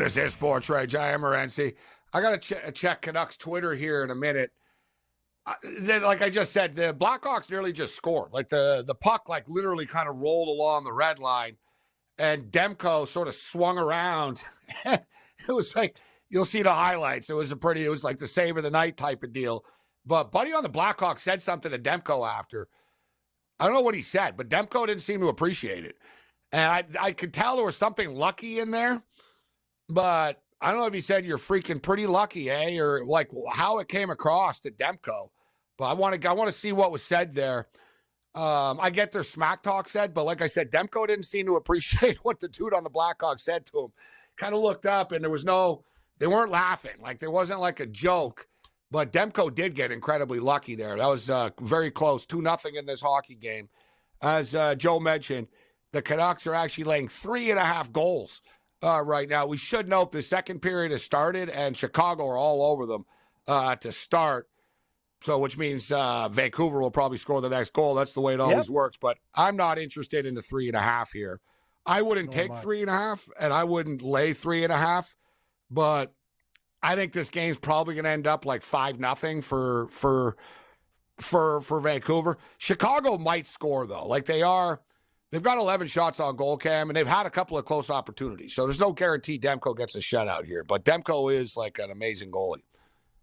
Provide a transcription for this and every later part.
This is SportsRage. I am Morency. I got to check Canucks Twitter here in a minute. Like I just said, the Blackhawks nearly just scored. Like the puck like literally kind of rolled along the red line, and Demko sort of swung around. It was like, you'll see the highlights. It was like the save of the night type of deal. But Buddy on the Blackhawks said something to Demko after. I don't know what he said, but Demko didn't seem to appreciate it. And I could tell there was something lucky in there, but I don't know if he said you're freaking pretty lucky, eh? Or like how it came across to Demko. But I want to see what was said there. I get their smack talk said, but like I said, Demko didn't seem to appreciate what the dude on the Blackhawks said to him. Kind of looked up and they weren't laughing. Like there wasn't like a joke, but Demko did get incredibly lucky there. That was very close, 2-0 in this hockey game. As Joe mentioned, the Canucks are actually laying 3.5 goals right now. We should note the second period has started, and Chicago are all over them to start. So, which means Vancouver will probably score the next goal. That's the way it always works. But I'm not interested in the 3.5 here. I wouldn't take 3.5, and I wouldn't lay 3.5. But I think this game's probably going to end up like 5-0 for Vancouver. Chicago might score though. Like they've got 11 shots on goal, Cam, and they've had a couple of close opportunities. So there's no guarantee Demko gets a shutout here. But Demko is like an amazing goalie.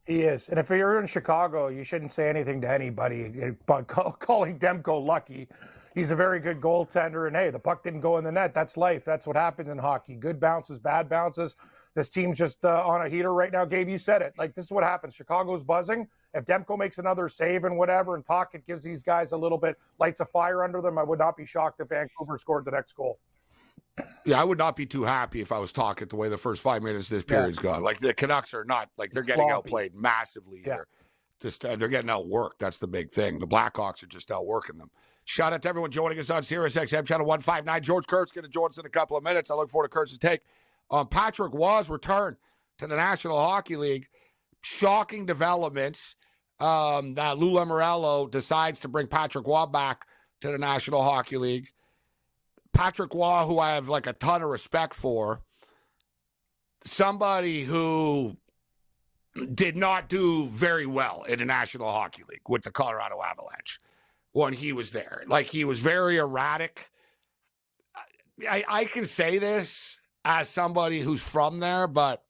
He is. And if you're in Chicago, you shouldn't say anything to anybody but calling Demko lucky. He's a very good goaltender. And, hey, the puck didn't go in the net. That's life. That's what happens in hockey. Good bounces, bad bounces. This team's just on a heater right now. Gabe, you said it. Like, this is what happens. Chicago's buzzing. If Demko makes another save and whatever and it gives these guys a little bit, lights a fire under them, I would not be shocked if Vancouver scored the next goal. Yeah, I would not be too happy if I was talking the way the first 5 minutes of this period's gone. Like, the Canucks are not, like, they're getting outplayed massively here. They're getting outworked. That's the big thing. The Blackhawks are just outworking them. Shout out to everyone joining us on SiriusXM Channel 159. George Kurtz going to join us in a couple of minutes. I look forward to Kurtz's take on Patrick Waugh's return to the National Hockey League. Shocking developments that Lou Lamoriello decides to bring Patrick Waugh back to the National Hockey League. Patrick Waugh, who I have like a ton of respect for, somebody who did not do very well in the National Hockey League with the Colorado Avalanche when he was there. Like, he was very erratic. I can say this as somebody who's from there, but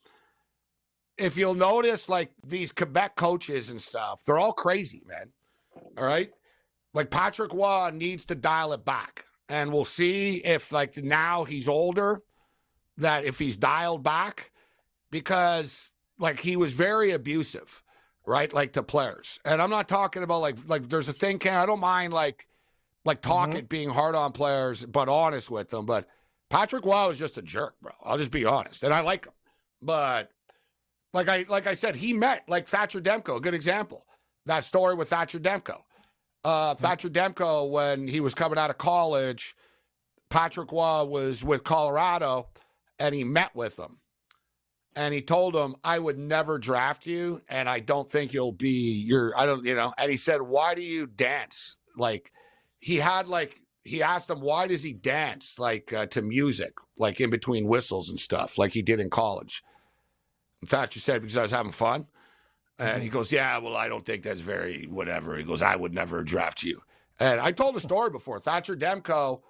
if you'll notice, like, these Quebec coaches and stuff, they're all crazy, man. All right? Like, Patrick Waugh needs to dial it back. And we'll see if, like, now he's older, that if he's dialed back, because, like, he was very abusive, right? Like, to players. And I'm not talking about, like there's a thing, I don't mind, like talking, being hard on players, but honest with them. But Patrick Waugh is just a jerk, bro. I'll just be honest. And I like him. But, like I said, he met, like, Thatcher Demko, a good example. That story with Thatcher Demko. Thatcher Demko, when he was coming out of college, Patrick Waugh was with Colorado, and he met with him. And he told him, I would never draft you, and I don't think you'll be and he said, why do you dance? Like, he asked him, why does he dance, like, to music, like in between whistles and stuff, like he did in college? And Thatcher said, because I was having fun. And he goes, yeah, well, I don't think that's very whatever. He goes, I would never draft you. And I told a story before. Thatcher Demko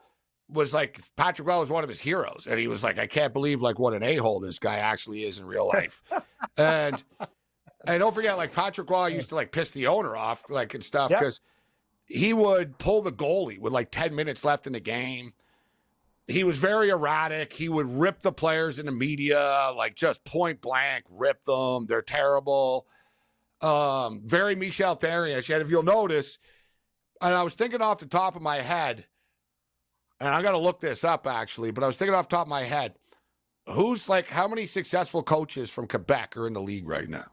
was like, Patrick Waugh was one of his heroes. And he was like, I can't believe, like, what an a-hole this guy actually is in real life. and don't forget, like, Patrick Waugh used to, like, piss the owner off, like, and stuff, because he would pull the goalie with, like, 10 minutes left in the game. He was very erratic. He would rip the players in the media, like, just point blank, rip them. They're terrible. Very Michel Therrien. And if you'll notice, and I was thinking off the top of my head, and I got to look this up actually, but I was thinking off the top of my head, who's, like, how many successful coaches from Quebec are in the league right now?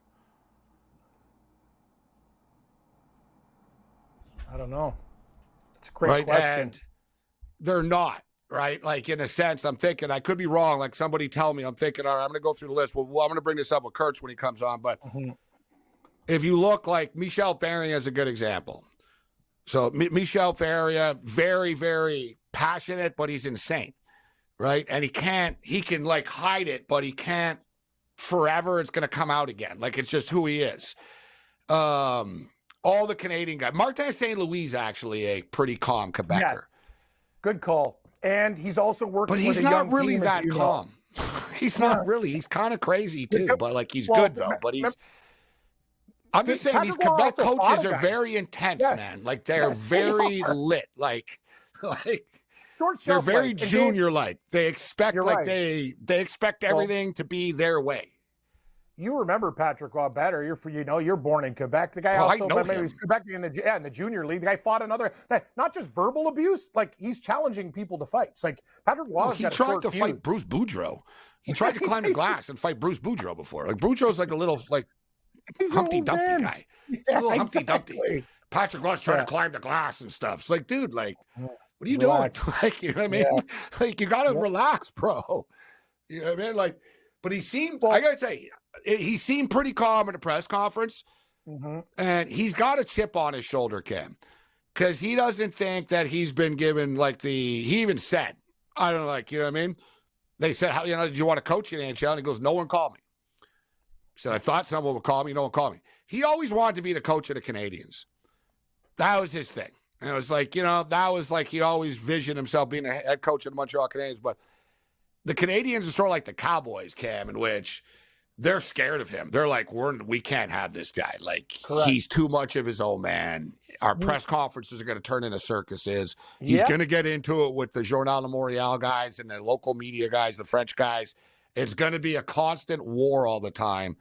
I don't know. It's a great question. And they're not, right? Like, in a sense, I'm thinking, I could be wrong. Like, somebody tell me, I'm thinking, all right, I'm going to go through the list. Well, I'm going to bring this up with Kurtz when he comes on, but if you look, like, Michel Therrien is a good example. So Michel Therrien, very, very passionate, but he's insane, right? And he can like hide it, but he can't forever. It's going to come out again. Like, it's just who he is. All the Canadian guys. Martin St. Louis is actually a pretty calm Quebecer. Yes. Good call. And he's also working but he's with a not young really team, that calm. He's not really. He's kind of crazy too, but like he's good though. But I'm just saying these Quebec coaches are very intense, man. Like they're very lit. Like they're very junior-like. They expect they expect everything to be their way. You remember Patrick Roy better. You're born in Quebec. The guy he's Quebec in the junior league. The guy fought not just verbal abuse. Like he's challenging people to fights. Like Patrick Roy. He tried to fight Bruce Boudreau. He tried to climb the glass and fight Bruce Boudreau before. Like Boudreau's like a little Humpty Dumpty guy. Yeah, a little Humpty Dumpty. Patrick Roy's trying to climb the glass and stuff. It's like, dude, like, what are you doing? Like, you know what I mean? Yeah. Like, you gotta relax, bro. You know what I mean? Like, but he seemed. I gotta tell you. He seemed pretty calm at a press conference, and he's got a chip on his shoulder, Cam, because he doesn't think that he's been given he even said, I don't know, like, you know what I mean? They said, how, did you want to coach in the NHL? And he goes, no one called me. He said, I thought someone would call me. No one called me. He always wanted to be the coach of the Canadians. That was his thing. And it was like, that was like he always visioned himself being a head coach of the Montreal Canadiens. But the Canadians are sort of like the Cowboys, Cam, in which they're scared of him. They're like, we can't have this guy. Like, he's too much of his own man. Our press conferences are going to turn into circuses. He's going to get into it with the Journal de Montréal guys and the local media guys, the French guys. It's going to be a constant war all the time.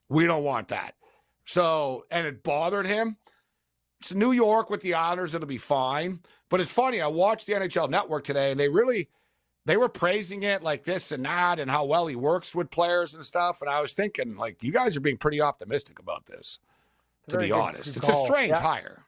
We don't want that. So, and it bothered him. It's New York with the Islanders. It'll be fine. But it's funny. I watched the NHL Network today, and they were praising it like this and that and how well he works with players and stuff. And I was thinking, like, you guys are being pretty optimistic about this, to be honest. It's a strange hire.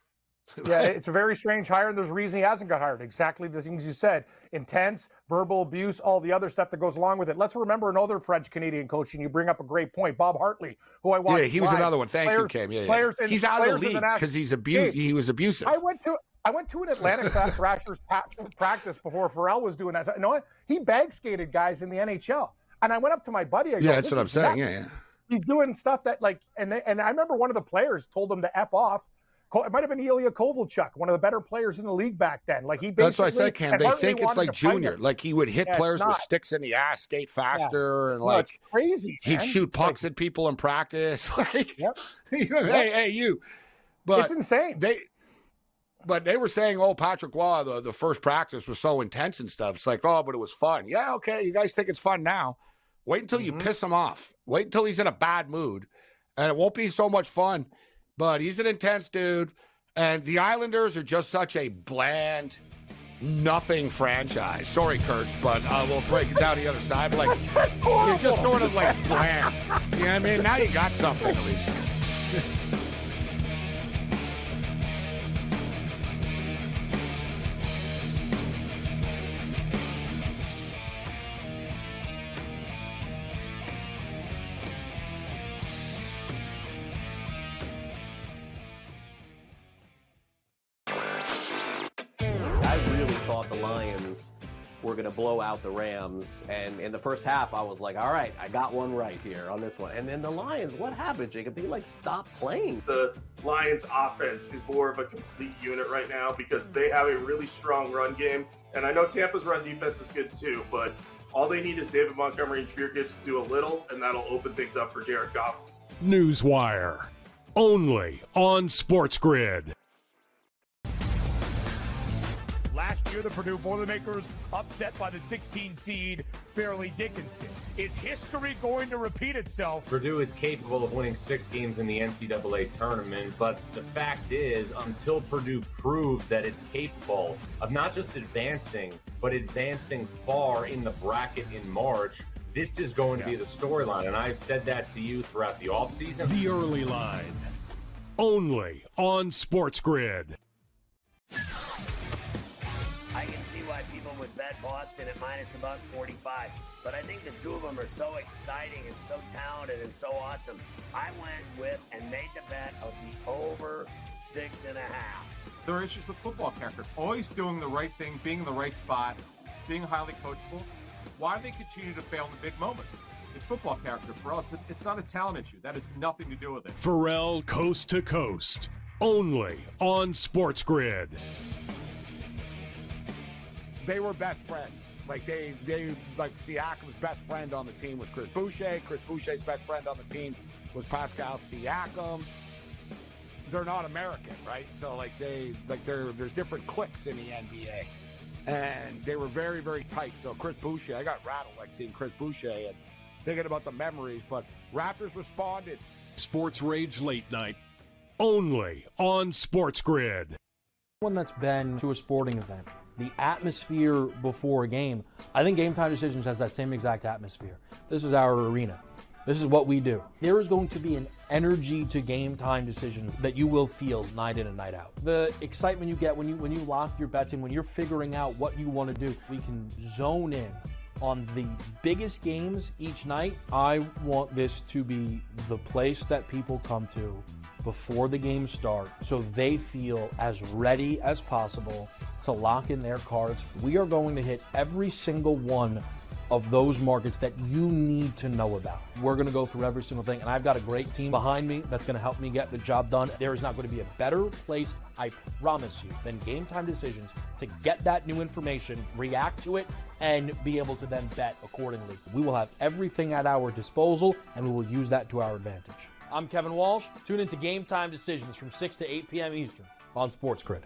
Yeah, it's a very strange hire, and there's a reason he hasn't got hired. Exactly the things you said. Intense, verbal abuse, all the other stuff that goes along with it. Let's remember another French-Canadian coach, and you bring up a great point, Bob Hartley, who I watched. Yeah, he was another one. Thank you, Cam. Yeah. He's out of the league because he was abusive. I went to an Atlantic Thrashers practice before Pharrell was doing that. You know what? He bag skated guys in the NHL. And I went up to my buddy. I go, that's what I'm saying. Yeah. He's doing stuff that and I remember one of the players told him to F off. It might have been Ilya Kovalchuk, one of the better players in the league back then. Like that's what I said, Cam. They think it's like junior. Like he would hit players with sticks in the ass, skate faster, and like it's crazy. He'd shoot pucks at people in practice. Like, hey, you. But it's insane. But they were saying, Patrick Roy, the first practice was so intense and stuff. It's like, but it was fun. Yeah, okay, you guys think it's fun now. Wait until you piss him off. Wait until he's in a bad mood, and it won't be so much fun. But he's an intense dude, and the Islanders are just such a bland, nothing franchise. Sorry, Kurtz, but we'll break it down the other side. But like, you're just sort of like bland. You know what I mean? Now you got something at least. Thought the Lions were going to blow out the Rams, and in the first half I was like, all right, I got one right here on this one. And then the Lions, what happened, Jacob? They stopped playing. The Lions offense is more of a complete unit right now because they have a really strong run game, and I know Tampa's run defense is good too, but all they need is David Montgomery and Jahmyr Gibbs to do a little, and that'll open things up for Jared Goff. Newswire, only on SportsGrid. Last year, the Purdue Boilermakers upset by the 16 seed Fairleigh Dickinson. Is history going to repeat itself? Purdue is capable of winning 6 games in the NCAA tournament, but the fact is, until Purdue proves that it's capable of not just advancing, but advancing far in the bracket in March, this is going to be the storyline. And I've said that to you throughout the offseason. The Early Line, only on SportsGrid. I can see why people would bet Boston at minus about 45, but I think the two of them are so exciting and so talented and so awesome. I went with and made the bet of the over 6.5. There are issues with football character. Always doing the right thing, being in the right spot, being highly coachable. why do they continue to fail in the big moments? It's football character, Pharrell. It's not a talent issue. That has nothing to do with it. Pharrell Coast to Coast, only on SportsGrid. They were best friends. Like Siakam's best friend on the team was Chris Boucher. Chris Boucher's best friend on the team was Pascal Siakam. They're not American, right? So there's different cliques in the NBA. And they were very, very tight. So Chris Boucher, I got rattled seeing Chris Boucher and thinking about the memories, but Raptors responded. SportsRage Late Night, only on SportsGrid. One that's been to a sporting event, the atmosphere before a game, I think Game Time Decisions has that same exact atmosphere. This is our arena. This is what we do. There is going to be an energy to Game Time Decisions that you will feel night in and night out. The excitement you get when you lock your bets in, when you're figuring out what you want to do, we can zone in on the biggest games each night. I want this to be the place that people come to before the games start so they feel as ready as possible to lock in their cards. We are going to hit every single one of those markets that you need to know about. We're going to go through every single thing, and I've got a great team behind me that's going to help me get the job done. There is not going to be a better place, I promise you, than Game Time Decisions to get that new information, react to it, and be able to then bet accordingly. We will have everything at our disposal, and we will use that to our advantage. I'm Kevin Walsh. Tune into Game Time Decisions from 6 to 8 p.m. Eastern on SportsGrid.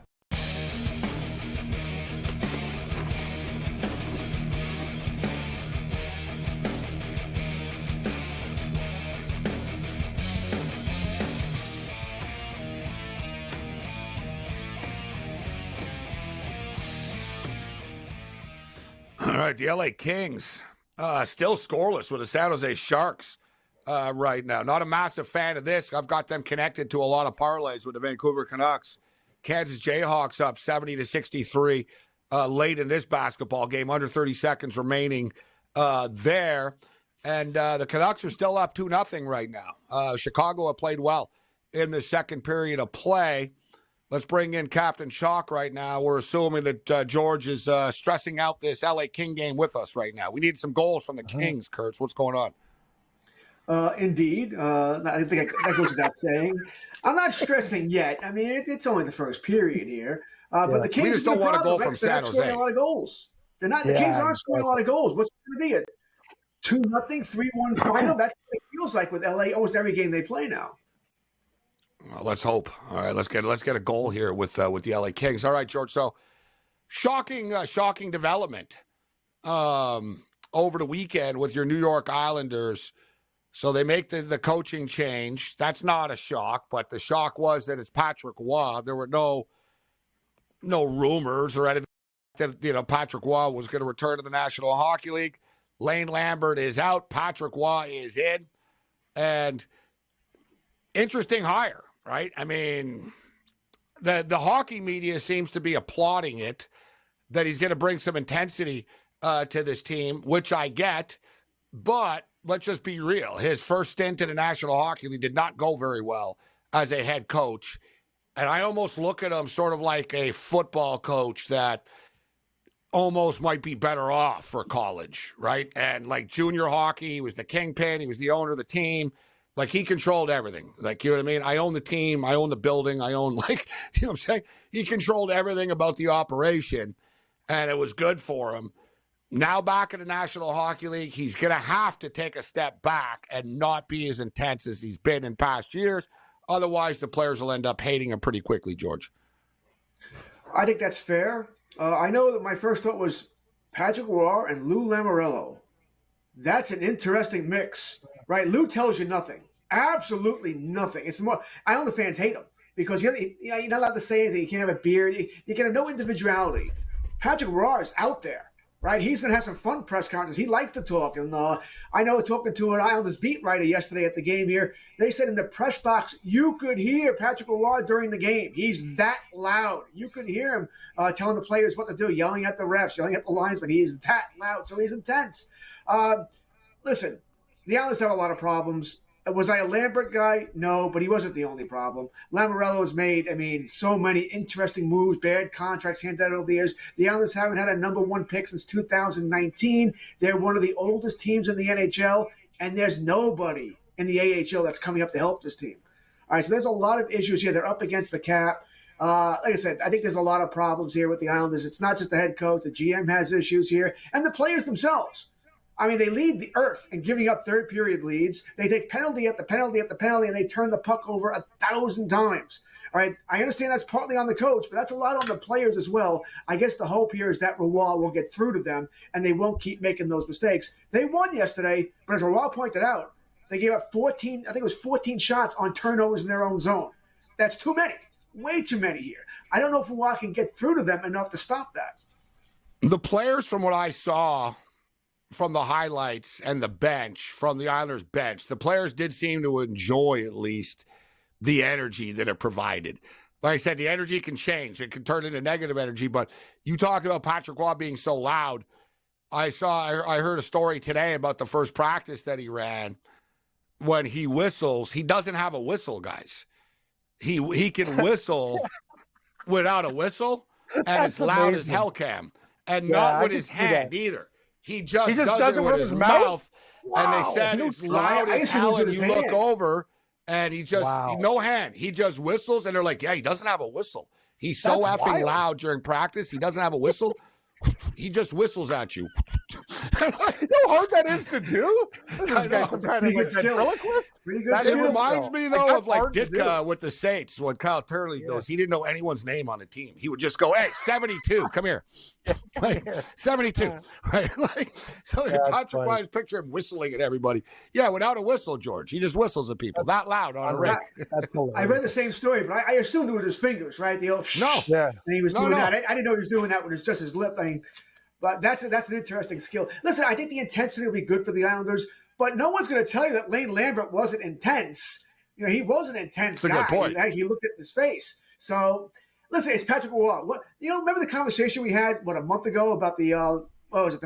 All right, the LA Kings still scoreless with the San Jose Sharks right now. Not a massive fan of this. I've got them connected to a lot of parlays with the Vancouver Canucks. Kansas Jayhawks up 70-63 late in this basketball game, under 30 seconds remaining there. And the Canucks are still up 2-0 right now. Chicago have played well in the second period of play. Let's bring in Captain Shock right now. We're assuming that George is stressing out this LA King game with us right now. We need some goals from the Kings, Kurtz. What's going on? Indeed. I think that goes without saying. I'm not stressing yet. I mean, it's only the first period here. But the Kings we just don't want to go from San Jose. They're not scoring a lot of goals. The Kings aren't scoring a lot of goals. What's it going to be? A 2-0, 3-1 final? That's what it feels like with LA almost every game they play now. Well, let's hope. All right, let's get a goal here with the LA Kings. All right, George. So shocking development over the weekend with your New York Islanders. So they make the coaching change. That's not a shock, but the shock was that it's Patrick Roy. There were no rumors or anything that Patrick Roy was going to return to the National Hockey League. Lane Lambert is out. Patrick Roy is in, and interesting hire. Right? I mean, the hockey media seems to be applauding it, that he's going to bring some intensity to this team, which I get. But let's just be real. His first stint in the National Hockey League did not go very well as a head coach. And I almost look at him sort of like a football coach that almost might be better off for college, right? And like junior hockey, he was the kingpin. He was the owner of the team. Like, he controlled everything. Like, you know what I mean? I own the team. I own the building. I own, you know what I'm saying? He controlled everything about the operation, and it was good for him. Now back in the National Hockey League, he's going to have to take a step back and not be as intense as he's been in past years. Otherwise, the players will end up hating him pretty quickly, George. I think that's fair. I know that my first thought was Patrick Roy and Lou Lamoriello. That's an interesting mix. Right, Lou tells you nothing, absolutely nothing. It's more. I know the fans hate him because you're not allowed to say anything. You can't have a beard. You can have no individuality. Patrick Roy is out there, right? He's going to have some fun press conferences. He likes to talk, and I know talking to an Islanders beat writer yesterday at the game here, they said in the press box you could hear Patrick Roy during the game. He's that loud. You could hear him telling the players what to do, yelling at the refs, yelling at the linesmen. He's that loud, so he's intense. Listen. The Islanders have a lot of problems. Was I a Lambert guy? No, but he wasn't the only problem. Lamoriello has made, so many interesting moves, bad contracts handed out over the years. The Islanders haven't had a number 1 pick since 2019. They're one of the oldest teams in the NHL, and there's nobody in the AHL that's coming up to help this team. All right, so there's a lot of issues here. They're up against the cap. Like I said, I think there's a lot of problems here with the Islanders. It's not just the head coach. The GM has issues here, and the players themselves. They lead the earth in giving up third period leads. They take penalty at the penalty at the penalty, and they turn the puck over 1,000 times. All right, I understand that's partly on the coach, but that's a lot on the players as well. I guess the hope here is that Roy will get through to them, and they won't keep making those mistakes. They won yesterday, but as Roy pointed out, they gave up 14 shots on turnovers in their own zone. That's too many, way too many here. I don't know if Roy can get through to them enough to stop that. The players, from what I saw from the highlights and the bench, from the Islanders bench, the players did seem to enjoy at least the energy that it provided. Like I said, the energy can change. It can turn into negative energy, but you talked about Patrick Roy being so loud. I heard a story today about the first practice that he ran. When he whistles, he doesn't have a whistle, guys. He can whistle without a whistle, and it's loud as hell, Cam. And not with his hand either. He just does it with his mouth. Wow. And they said it's loud as hell, and you look over, and he just, no hand. He just whistles, and they're like, yeah, he doesn't have a whistle. He's so effing loud during practice. He doesn't have a whistle. He just whistles at you. You know how hard that is to do? This guy some kind of ventriloquist? It reminds me, though, of like Ditka with the Saints when Kyle Turley goes. He didn't know anyone's name on the team. He would just go, hey, 72, come here. Like, 72. Right? So Patrick Roy's picture him whistling at everybody. Yeah, without a whistle, George. He just whistles at people. That loud on a ring. I read the same story, but I assumed it was his fingers, right? The old and he was doing that. I didn't know he was doing that with just his lip. But that's an interesting skill. Listen, I think the intensity will be good for the Islanders, but no one's going to tell you that Lane Lambert wasn't intense. He was an intense guy. That's a good point. He looked at his face. So, listen, it's Patrick Roy. Remember the conversation we had, a month ago about the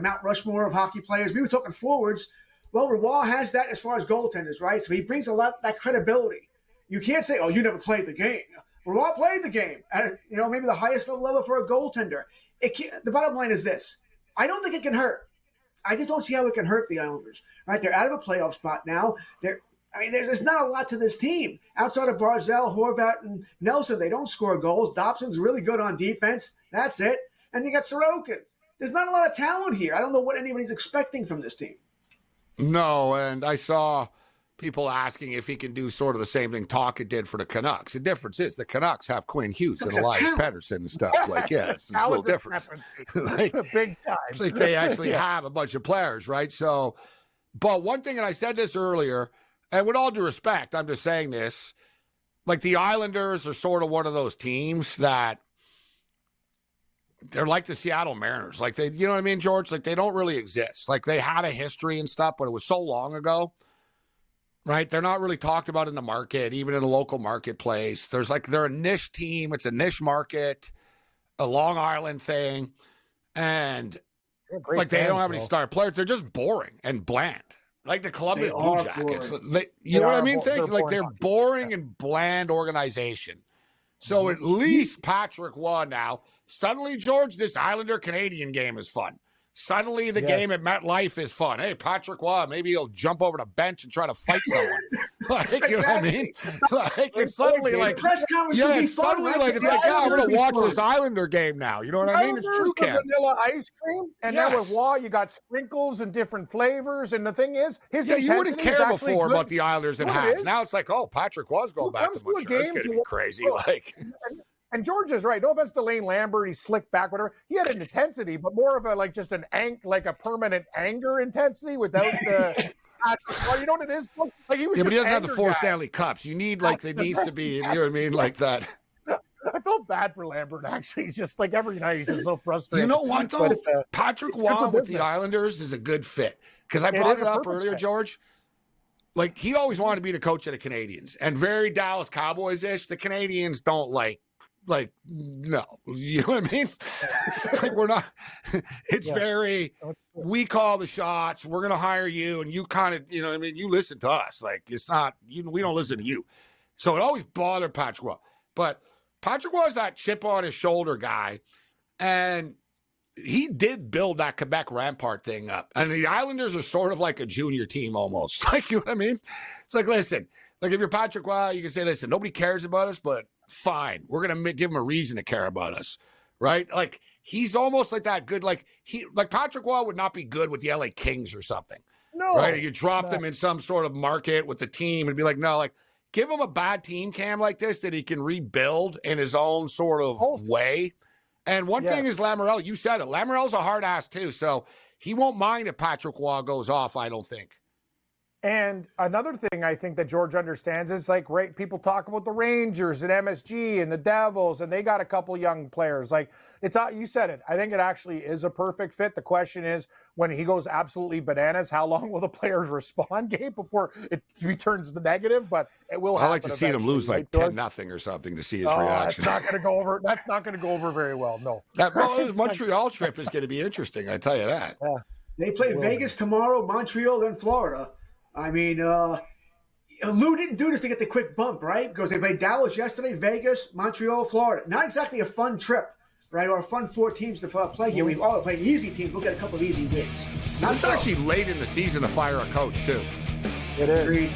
Mount Rushmore of hockey players? We were talking forwards. Well, Roy has that as far as goaltenders, right? So he brings a lot of that credibility. You can't say, you never played the game. Roy played the game at, maybe the highest level for a goaltender. The bottom line is this. I don't think it can hurt. I just don't see how it can hurt the Islanders. Right? They're out of a playoff spot now. There's not a lot to this team. Outside of Barzal, Horvat, and Nelson, they don't score goals. Dobson's really good on defense. That's it. And you got Sorokin. There's not a lot of talent here. I don't know what anybody's expecting from this team. No, and I saw people asking if he can do sort of the same thing Talkett did for the Canucks. The difference is the Canucks have Quinn Hughes and Elias Pettersson and stuff. It's a little different. Big time. Like they actually have a bunch of players, right? So, but one thing, and I said this earlier, and with all due respect, I'm just saying this, like the Islanders are sort of one of those teams that they're like the Seattle Mariners. Like they, you know what I mean, George? Like they don't really exist. Like they had a history and stuff, but it was so long ago. Right? They're not really talked about in the market, even in a local marketplace. They're a niche team. It's a niche market, a Long Island thing. And they don't have any star players. They're just boring and bland. Like the Columbus Blue Jackets. You know what I mean? They're boring and bland organization. So at least Patrick won now. Suddenly, George, this Islander-Canadian game is fun. Suddenly, the game at MetLife is fun. Hey, Patrick Roy, maybe he'll jump over the bench and try to fight someone. You know what I mean? It's suddenly like, it's I'm going to watch this Islander game now. You know what I mean? It's true, Cam. Vanilla ice cream, and now with Roy, you got sprinkles and different flavors. And the thing is, you wouldn't care before about the Islanders and hats. Now it's like, Patrick Roy's going back to Montreal. It's going to be crazy. And George is right. No offense to Lane Lambert, he's slick back, whatever. He had an intensity, but more of a permanent anger intensity without the. You know what it is? Like he was. But he doesn't have the 4 Stanley Cups. You need it needs to be. You know what I mean, like that. I felt bad for Lambert. Actually, he's just like every night he's just so frustrated. You know what though? Patrick Roy with the Islanders is a good fit because I brought it up earlier, George. Like he always wanted to be the coach of the Canadians, and very Dallas Cowboys-ish. The Canadians don't like Like, no, you know what I mean? Like, we're not, it's very, we call the shots, we're going to hire you, and you kind of, you know what I mean? You listen to us. Like, it's not, we don't listen to you. So it always bothered Patrick Roy. But Patrick was that chip on his shoulder guy, and he did build that Quebec Rampart thing up. And the Islanders are sort of like a junior team almost. Like, you know what I mean? It's like, listen, like if you're Patrick Roy, you can say, listen, nobody cares about us, but fine. We're going to give him a reason to care about us, right? Like, he's almost like that good, like Patrick Roy would not be good with the LA Kings or something. No. Right? You drop them in some sort of market with the team and be like, no, like, give him a bad team cam like this that he can rebuild in his own sort of way. And one thing is Lamoriello, you said it. Lamoriello's a hard ass too, so he won't mind if Patrick Roy goes off, I don't think. And another thing I think that George understands is like, right, people talk about the Rangers and MSG and the Devils, and they got a couple young players. Like, it's you said it. I think it actually is a perfect fit. The question is, when he goes absolutely bananas, how long will the players respond, Gabe, before it returns the negative? But it will happen. I like to see them lose like 10-0 or something to see his reaction. That's not going to go over. That's not going to go over very well. No. That Montreal trip is going to be interesting. I tell you that. Yeah. They play Vegas tomorrow, Montreal, then Florida. I mean, Lou didn't do this to get the quick bump, right? Because they played Dallas yesterday, Vegas, Montreal, Florida. Not exactly a fun trip, right? Or a fun 4 teams to play here. We've all played easy teams. We'll get a couple of easy wins. It's actually late in the season to fire a coach, too. It is. Agreed.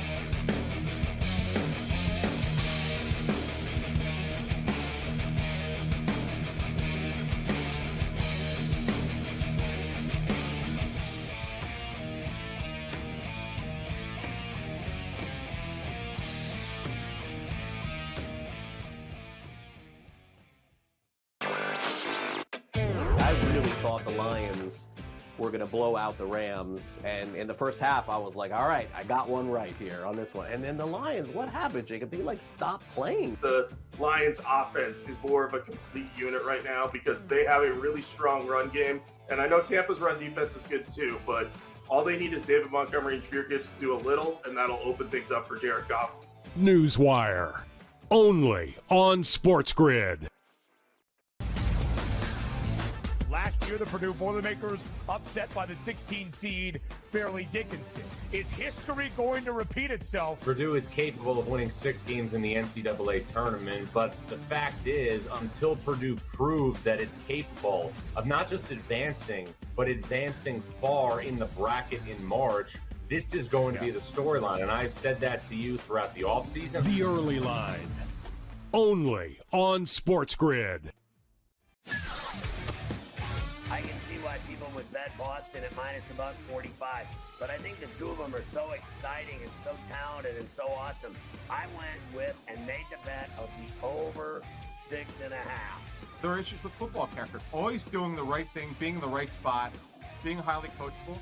Thought the Lions were going to blow out the Rams, and in the first half I was like, all right, I got one right here on this one. And then the Lions, what happened, Jacob? They like stopped playing. The Lions offense is more of a complete unit right now because they have a really strong run game, and I know Tampa's run defense is good too, but all they need is David Montgomery and Jameer Gibbs to do a little, and that'll open things up for Jared Goff. Newswire, only on SportsGrid. Last year, the Purdue Boilermakers upset by the 16 seed Fairleigh Dickinson. Is history going to repeat itself? Purdue is capable of winning 6 games in the NCAA tournament, but the fact is, until Purdue proves that it's capable of not just advancing, but advancing far in the bracket in March, this is going to be the storyline. And I've said that to you throughout the offseason. The Early Line, only on SportsGrid. I can see why people would bet Boston at minus about 45, but I think the two of them are so exciting and so talented and so awesome. I went with and made the bet of the over 6.5. There are issues with football character. Always doing the right thing, being in the right spot, being highly coachable.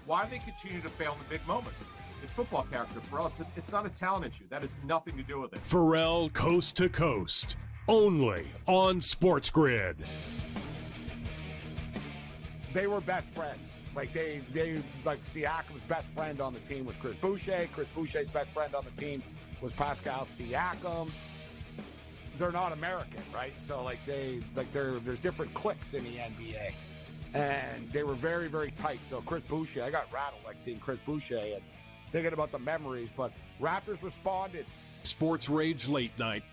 Why do they continue to fail in the big moments? It's football character, Pharrell. It's not a talent issue. That has nothing to do with it. Pharrell Coast to Coast, only on SportsGrid. They were best friends. Like like Siakam's best friend on the team was Chris Boucher. Chris Boucher's best friend on the team was Pascal Siakam. They're not American, right? So there's different cliques in the NBA, and they were very, very tight. So Chris Boucher, I got rattled like seeing Chris Boucher and thinking about the memories. But Raptors responded. SportsRage Late Night,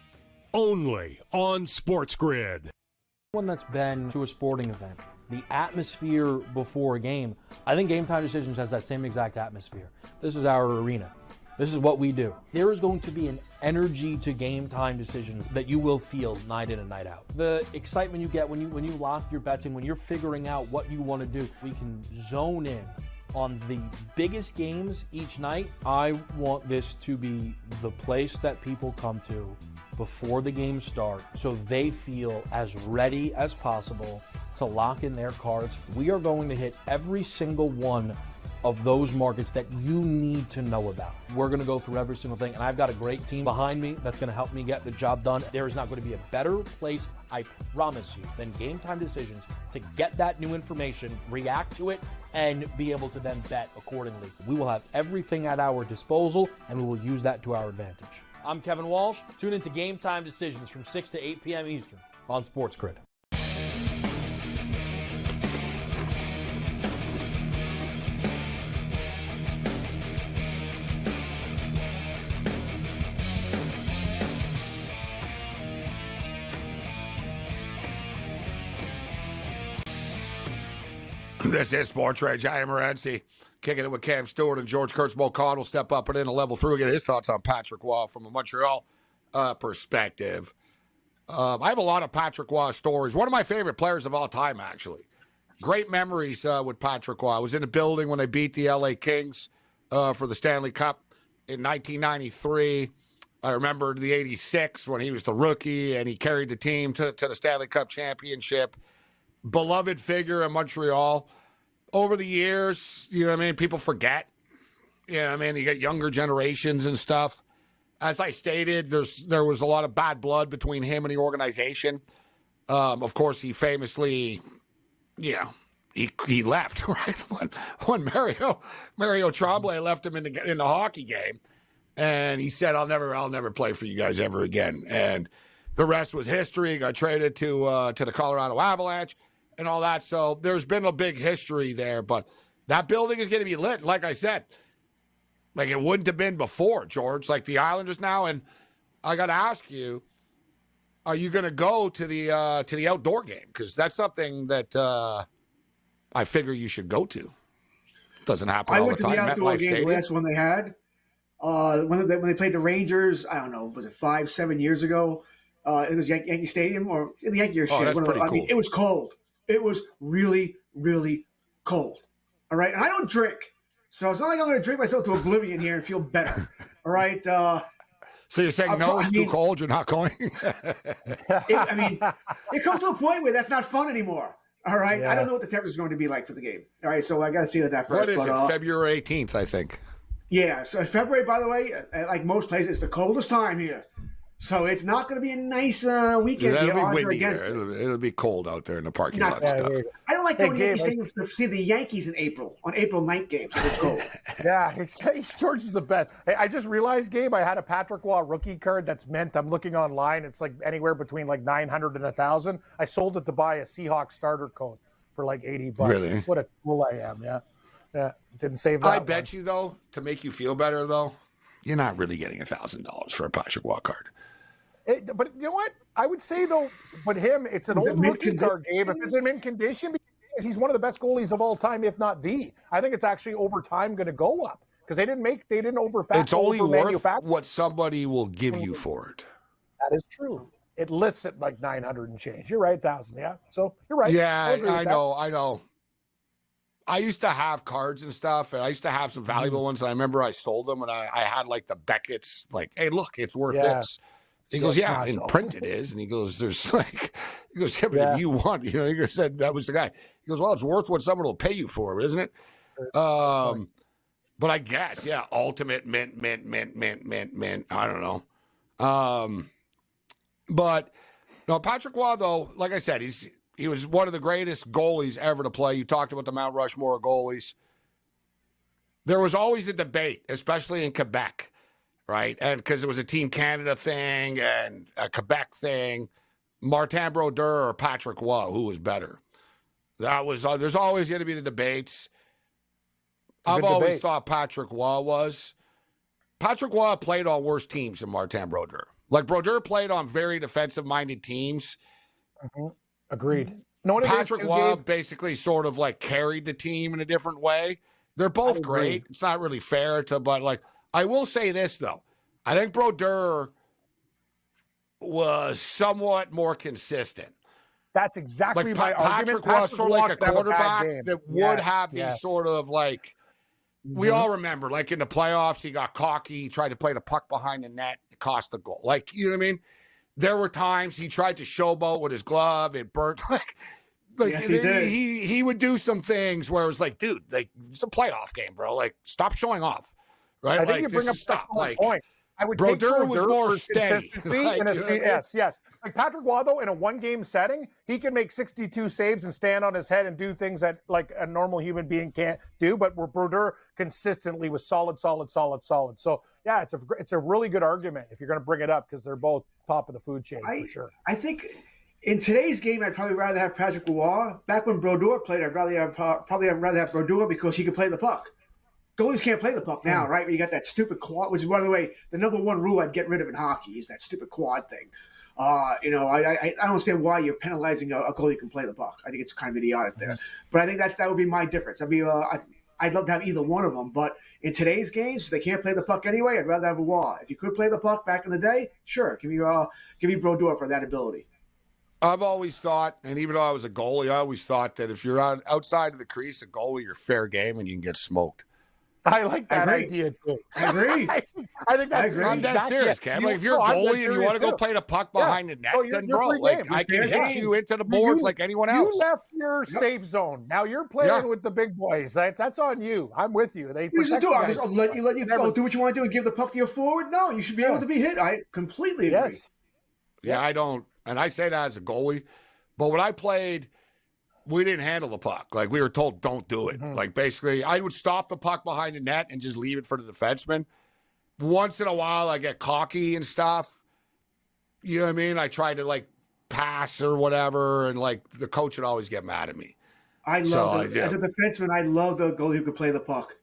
only on SportsGrid. One that's been to a sporting event. The atmosphere before a game, I think Game Time Decisions has that same exact atmosphere. This is our arena. This is what we do. There is going to be an energy to Game Time Decisions that you will feel night in and night out. The excitement you get when you lock your bets and when you're figuring out what you want to do, we can zone in on the biggest games each night. I want this to be the place that people come to before the games start so they feel as ready as possible to lock in their cards. We are going to hit every single one of those markets that you need to know about. We're going to go through every single thing, and I've got a great team behind me that's going to help me get the job done. There is not going to be a better place, I promise you, than Game Time Decisions to get that new information, react to it, and be able to then bet accordingly. We will have everything at our disposal, and we will use that to our advantage. I'm Kevin Walsh. Tune into Game Time Decisions from 6 to 8 p.m. Eastern on SportsGrid. This is SportsRage. I am Morency. Kicking it with Cam Stewart and George Kurtzbowl-Khan will step up and in a level 3. We'll get his thoughts on Patrick Waugh from a Montreal perspective. I have a lot of Patrick Waugh stories. One of my favorite players of all time, actually. Great memories with Patrick Waugh. I was in the building when they beat the LA Kings for the Stanley Cup in 1993. I remember the 86 when he was the rookie and he carried the team to the Stanley Cup championship. Beloved figure in Montreal. Over the years, you know what I mean, people forget. You know what I mean, you get younger generations and stuff. As I stated, there was a lot of bad blood between him and the organization. Of course, he famously, he left, right? When Mario Tremblay left him in the hockey game, and he said, I'll never play for you guys ever again. And the rest was history. He got traded to the Colorado Avalanche and all that. So there's been a big history there, but that building is going to be lit. Like I said, like it wouldn't have been before, George, like the Islanders now. And I got to ask you, are you going to go to the outdoor game? Because that's something that I figure you should go to. Doesn't happen all the time. I went to the outdoor MetLife game Stadium. last one they had. When they played the Rangers, I don't know, was it 5-7 years ago? It was Yankee Stadium or the Yankee shit. That's pretty cool. I mean, it was cold. It was really, really cold. All right. And I don't drink. So it's not like I'm going to drink myself to oblivion here and feel better. All right. So you're saying it's too cold, you're not going? It comes to a point where that's not fun anymore. All right. Yeah. I don't know what the temperature is going to be like for the game. All right. So I got to see that first. What is it? February 18th, I think. Yeah. So February, by the way, like most places, it's the coldest time here. So it's not going to be a nice weekend. It'll be windy there. It'll be cold out there in the parking lot and stuff. I don't like going to Yankee Stadium to see the Yankees in April, on April 9th games. It's cold. Yeah, George is the best. Hey, I just realized, Gabe, I had a Patrick Waugh rookie card that's mint. I'm looking online. It's like anywhere between like 900 and 1,000. I sold it to buy a Seahawks starter coat for like $80. Really? What a fool I am, yeah. Yeah, didn't save that I bet you, though, to make you feel better, though, you're not really getting $1,000 for a Patrick Waugh card. But you know what? I would say, though, but him, it's an old rookie card, Gabe. If it's in mint condition, because he's one of the best goalies of all time, if not the. I think it's actually over time going to go up because they didn't overfactor. It's only worth what somebody will give you for it. That is true. It lists at like 900 and change. You're right, 1,000. Yeah. So you're right. Yeah, I know. I used to have cards and stuff, and I used to have some valuable ones. And I remember I sold them, and I had like the Beckett's, like, hey, look, it's worth this. He goes, yeah, in print it is. And he goes, yeah, but if you want, he said that was the guy. He goes, well, it's worth what someone will pay you for, isn't it? But I guess, yeah, ultimate mint. I don't know. But no, Patrick Waugh, though, like I said, he was one of the greatest goalies ever to play. You talked about the Mount Rushmore of goalies. There was always a debate, especially in Quebec. Right, and because it was a Team Canada thing and a Quebec thing, Martin Brodeur or Patrick Waugh, who was better? That was there's always going to be the debates. I've always thought Patrick Waugh was. Patrick Waugh played on worse teams than Martin Brodeur. Like Brodeur played on very defensive-minded teams. Mm-hmm. Agreed. No, Patrick Waugh basically sort of like carried the team in a different way. They're both great. It's not really fair but like. I will say this, though. I think Brodeur was somewhat more consistent. That's exactly my argument. Patrick was sort of like a quarterback that would have these sort of like, we all remember, like in the playoffs, he got cocky. He tried to play the puck behind the net. It cost the goal. Like, you know what I mean? There were times he tried to showboat with his glove. It burnt. Like he would do some things where it was like, dude, like, it's a playoff game, bro. Like, stop showing off. Right? I think you bring up a point. I would take Brodeur was more for steady. consistency Like, in a you know what I mean? yes. Like Patrick Waugh, though, in a one-game setting, he can make 62 saves and stand on his head and do things that like a normal human being can't do. But where Brodeur consistently was solid. So yeah, it's a really good argument if you're going to bring it up because they're both top of the food chain for sure. I think in today's game, I'd probably rather have Patrick Waugh. Back when Brodeur played, I'd rather have Brodeur because he could play the puck. Goalies can't play the puck now, right? But you got that stupid quad, which is, by the way, the number one rule I'd get rid of in hockey is that stupid quad thing. I don't understand why you're penalizing a goalie who can play the puck. I think it's kind of idiotic there. But I think that would be my difference. I'd love to have either one of them. But in today's games, they can't play the puck anyway. I'd rather have a Waugh. If you could play the puck back in the day, sure, give me Brodeur for that ability. I've always thought, and even though I was a goalie, I always thought that if you're outside of the crease, a goalie, you're fair game and you can get smoked. I like that idea too. I agree. I think that's I'm that serious, Cam. Like if you're a goalie and you want to go play the puck behind the net, then bro, like I can hit you into the boards like anyone else. You left your safe zone. Now you're playing with the big boys. That's on you. I'm with you. They just do. I'll let you go do what you want to do and give the puck to your forward. No, you should be able to be hit. I completely agree. Yes. Yeah, I don't, and I say that as a goalie, but when I played, we didn't handle the puck. Like, we were told, don't do it. Like, basically, I would stop the puck behind the net and just leave it for the defenseman. Once in a while, I get cocky and stuff. You know what I mean? I try to, like, pass or whatever, and, like, the coach would always get mad at me. As a defenseman, I love the goalie who could play the puck.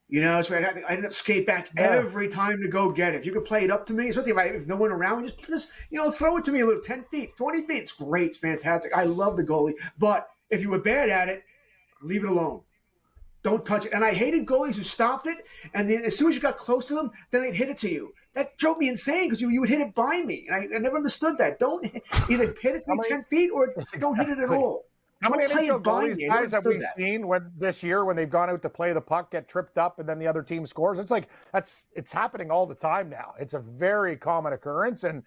You know, so I had to skate back every time to go get it. If you could play it up to me, especially if no one around, just throw it to me a little 10 feet, 20 feet. It's great. It's fantastic. I love the goalie. But if you were bad at it, leave it alone. Don't touch it. And I hated goalies who stopped it, and then as soon as you got close to them, then they'd hit it to you. That drove me insane because you would hit it by me. And I never understood that. Don't either hit it to me 10 feet or don't hit it at all. How many NHL goalies, guys, have we seen this year when they've gone out to play the puck, get tripped up, and then the other team scores? It's like it's happening all the time now. It's a very common occurrence, and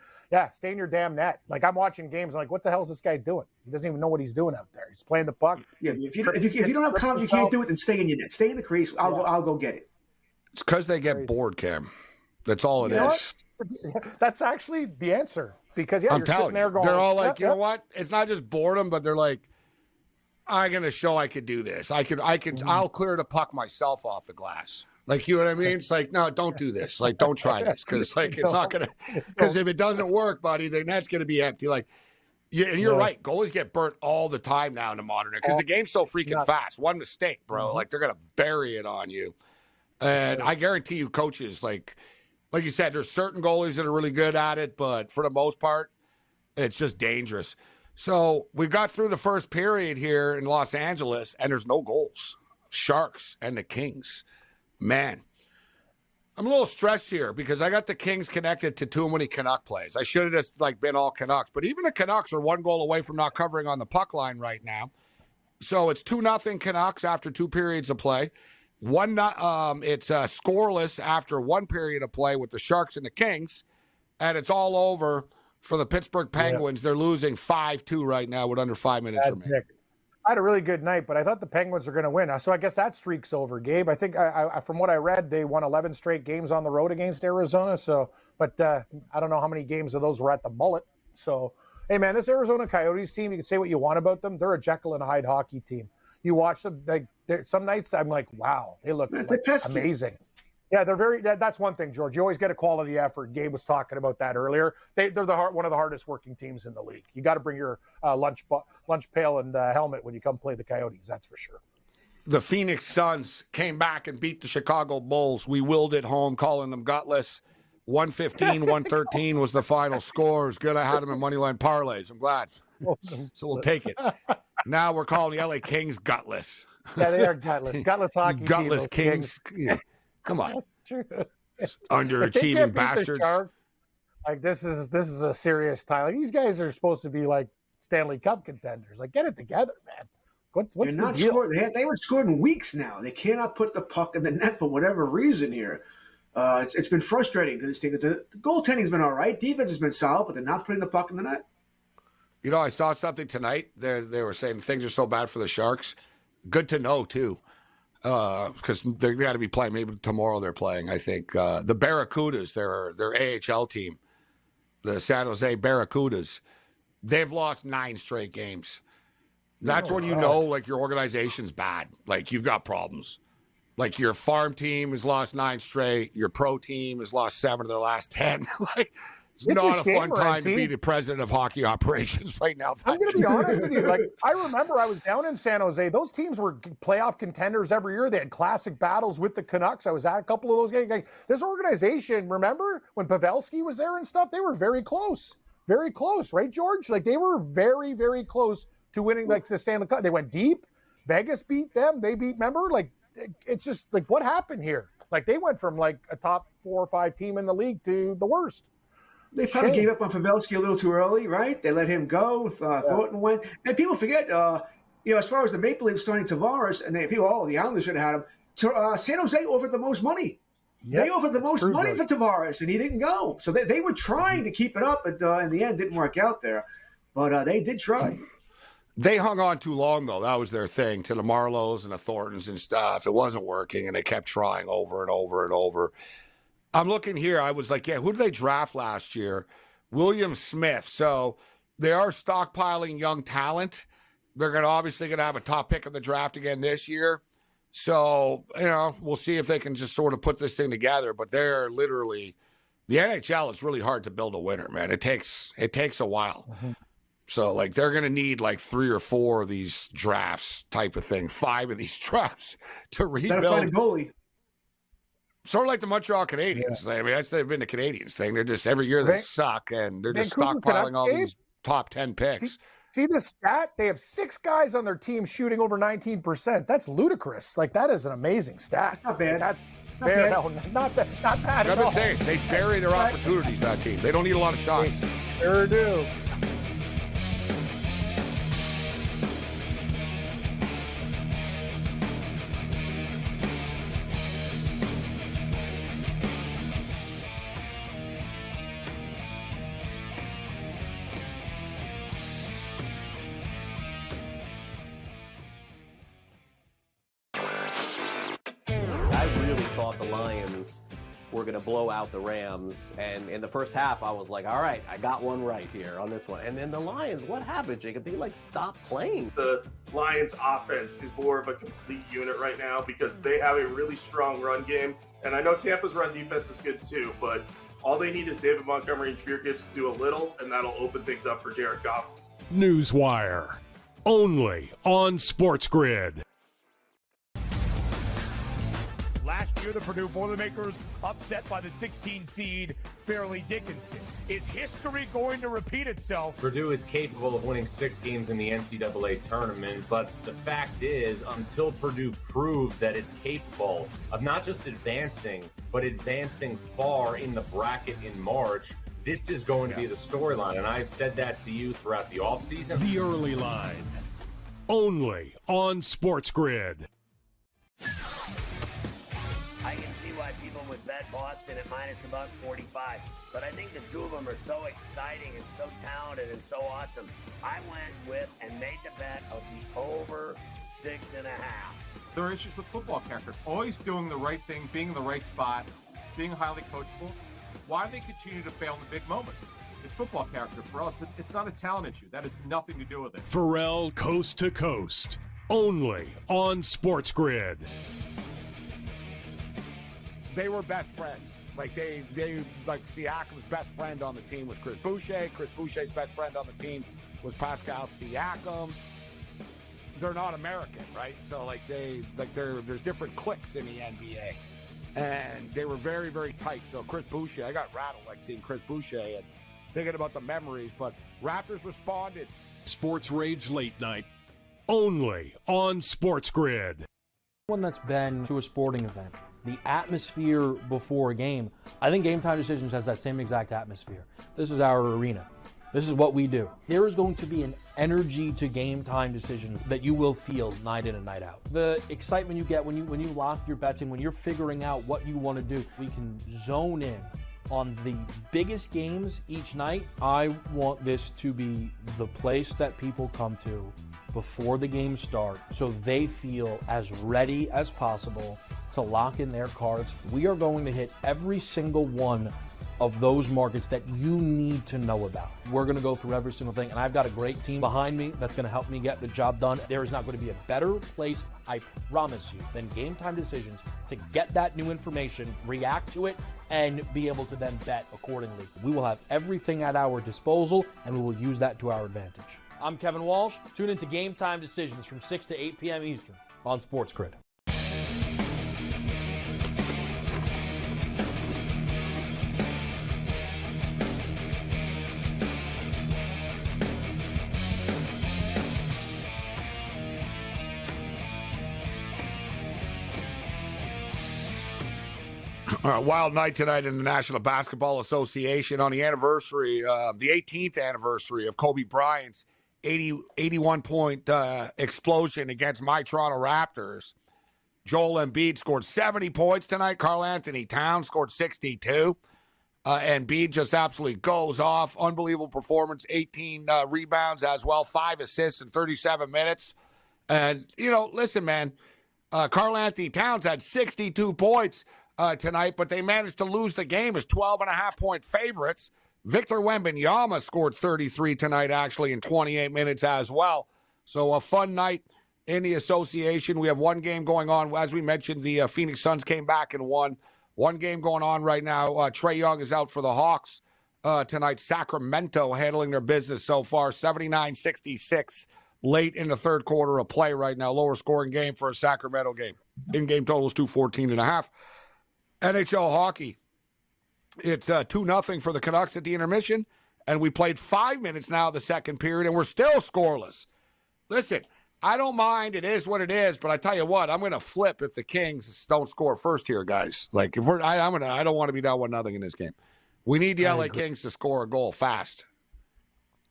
stay in your damn net. Like, I'm watching games, I'm like, what the hell is this guy doing? He doesn't even know what he's doing out there. He's playing the puck. Yeah, if you don't have confidence, you can't do it. Then stay in your net. Stay in the crease. I'll go get it. It's because they get bored, Cam. That's all it is. That's actually the answer. Because I'm you're telling sitting there you, going, they're all like, you know what? It's not just boredom, but they're like, I'm gonna show I could do this. I'll clear the puck myself off the glass. Like, you know what I mean? It's like, no, don't do this. Like, don't try this because it's not gonna. Because if it doesn't work, buddy, then that's gonna be empty. Like, and you're right. Goalies get burnt all the time now in the modern era because the game's so freaking fast. One mistake, bro, like they're gonna bury it on you. And I guarantee you, coaches, like you said, there's certain goalies that are really good at it, but for the most part, it's just dangerous. So we got through the first period here in Los Angeles, and there's no goals. Sharks and the Kings. Man, I'm a little stressed here because I got the Kings connected to too many Canuck plays. I should have just been all Canucks. But even the Canucks are one goal away from not covering on the puck line right now. So it's 2-0 Canucks after 2 periods of play. It's scoreless after 1 period of play with the Sharks and the Kings. And it's all over for the Pittsburgh Penguins. They're losing 5-2 right now with under 5 minutes remaining. I had a really good night, but I thought the Penguins were going to win. So I guess that streak's over, Gabe. I think from what I read, they won 11 straight games on the road against Arizona. But I don't know how many games of those were at the Mullet. So, hey, man, this Arizona Coyotes team, you can say what you want about them. They're a Jekyll and Hyde hockey team. You watch them, some nights I'm like, wow, they look amazing. Yeah, they're very. That's one thing, George. You always get a quality effort. Gabe was talking about that earlier. They're one of the hardest working teams in the league. You got to bring your lunch pail and helmet when you come play the Coyotes. That's for sure. The Phoenix Suns came back and beat the Chicago Bulls. We willed it home, calling them gutless. 115-113 was the final score. It was good. I had them in moneyline parlays. I'm glad. So we'll take it. Now we're calling the LA Kings gutless. Yeah, they are gutless. Gutless hockey. Gutless team, Kings. Yeah. Come on, underachieving bastards. Sharks, like this is a serious time. Like, these guys are supposed to be like Stanley Cup contenders. Like, get it together, man. What's the deal? They haven't scored in weeks now. They cannot put the puck in the net for whatever reason here. It's been frustrating because this team. The goaltending's been all right. Defense has been solid, but they're not putting the puck in the net. You know, I saw something tonight. They were saying things are so bad for the Sharks. Good to know too. because they got to be playing. Maybe tomorrow they're playing, I think. The Barracudas, their AHL team, the San Jose Barracudas, they've lost 9 straight games. That's when you know, like, your organization's bad. Like, you've got problems. Like, your farm team has lost 9 straight. Your pro team has lost 7 of their last 10. Like, it's not a fun time to be the president of hockey operations right now. I'm going to be honest with you. Like, I remember I was down in San Jose. Those teams were playoff contenders every year. They had classic battles with the Canucks. I was at a couple of those games. Like, this organization, remember when Pavelski was there and stuff? They were very close. Very close, right, George? Like, they were very, very close to winning, like, the Stanley Cup. They went deep. Vegas beat them. They beat, remember? Like, it's just, like, what happened here? Like, they went from, like, a top 4 or 5 team in the league to the worst. They probably gave up on Pavelski a little too early, right? They let him go. Thornton went. And people forget, as far as the Maple Leafs signing Tavares, and the Islanders should have had him. San Jose offered the most money. Yep, they offered the most money for Tavares, and he didn't go. So they were trying to keep it up, but in the end, didn't work out there. But they did try. They hung on too long, though. That was their thing, to the Marlows and the Thorntons and stuff. It wasn't working, and they kept trying over and over and over. I'm looking here. I was like, who did they draft last year? William Smith. So they are stockpiling young talent. They're obviously going to have a top pick in the draft again this year. So, we'll see if they can just sort of put this thing together. But they're literally, the NHL, it's really hard to build a winner, man. It takes a while. Mm-hmm. So, like, they're going to need, like, 3 or 4 of these drafts type of thing, 5 of these drafts to rebuild. Gotta find a goalie. Sort of like the Montreal Canadiens. Yeah. I mean, they've been the Canadiens thing. They're just, every year they suck, and they're just stockpiling all these top 10 picks. See the stat? They have 6 guys on their team shooting over 19%. That's ludicrous. Like, that is an amazing stat. Not bad. That's fair. No, not bad. Not bad at all. I've been saying, they vary their opportunities, that team. They don't need a lot of shots. They sure do. The Lions were going to blow out the Rams, and in the first half I was like, all right, I got one right here on this one. And then the Lions, what happened, Jacob? They stopped playing. The Lions offense is more of a complete unit right now because they have a really strong run game, and I know Tampa's run defense is good too, but all they need is David Montgomery and Jameer Gibbs to do a little, and that'll open things up for Jared Goff. Newswire, only on SportsGrid. Last year, the Purdue Boilermakers upset by the 16 seed Fairleigh Dickinson. Is history going to repeat itself? Purdue is capable of winning 6 games in the NCAA tournament, but the fact is, until Purdue proves that it's capable of not just advancing, but advancing far in the bracket in March, this is going to be the storyline. And I've said that to you throughout the offseason. The early line, only on SportsGrid. I can see why people would bet Boston at minus about 45, but I think the two of them are so exciting and so talented and so awesome. I went with and made the bet of the over 6.5. There are issues with football character. Always doing the right thing, being in the right spot, being highly coachable. Why do they continue to fail in the big moments? It's football character, Pharrell. It's not a talent issue. That has nothing to do with it. Pharrell Coast to Coast, only on SportsGrid. They were best friends. Like Siakam's best friend on the team was Chris Boucher. Chris Boucher's best friend on the team was Pascal Siakam. They're not American, right? So there's different cliques in the NBA, and they were very, very tight. So Chris Boucher, I got rattled seeing Chris Boucher and thinking about the memories. But Raptors responded. SportsRage Late Night, only on SportsGrid. One that's been to a sporting event. The atmosphere before a game, I think Game Time Decisions has that same exact atmosphere. This is our arena. This is what we do. There is going to be an energy to Game Time Decisions that you will feel night in and night out. The excitement you get when you lock your bets in, when you're figuring out what you want to do, we can zone in on the biggest games each night. I want this to be the place that people come to before the game starts so they feel as ready as possible to lock in their cards. We are going to hit every single one of those markets that you need to know about. We're going to go through every single thing, and I've got a great team behind me that's going to help me get the job done. There is not going to be a better place, I promise you, than Game Time Decisions to get that new information, react to it, and be able to then bet accordingly. We will have everything at our disposal, and we will use that to our advantage. I'm Kevin Walsh. Tune into Game Time Decisions from 6 to 8 p.m. Eastern on SportsGrid. Wild night tonight in the National Basketball Association on the anniversary, the 18th anniversary of Kobe Bryant's 81-point explosion against my Toronto Raptors. Joel Embiid scored 70 points tonight. Karl Anthony Towns scored 62. Embiid just absolutely goes off. Unbelievable performance. 18 rebounds as well. 5 assists in 37 minutes. And, listen, man, Karl Anthony Towns had 62 points tonight, but they managed to lose the game as 12.5-point favorites. Victor Wembanyama scored 33 tonight, actually, in 28 minutes as well. So a fun night in the association. We have one game going on. As we mentioned, the Phoenix Suns came back and won. One game going on right now. Trae Young is out for the Hawks tonight. Sacramento handling their business so far, 79-66 late in the third quarter of play right now. Lower scoring game for a Sacramento game. In-game total is 214.5. NHL hockey, it's 2-0 for the Canucks at the intermission, and we played 5 minutes now of the second period, and we're still scoreless. Listen, I don't mind. It is what it is, but I tell you what, I'm going to flip if the Kings don't score first here, guys. Like, if I don't want to be down 1-0 in this game. We need the LA Kings to score a goal fast.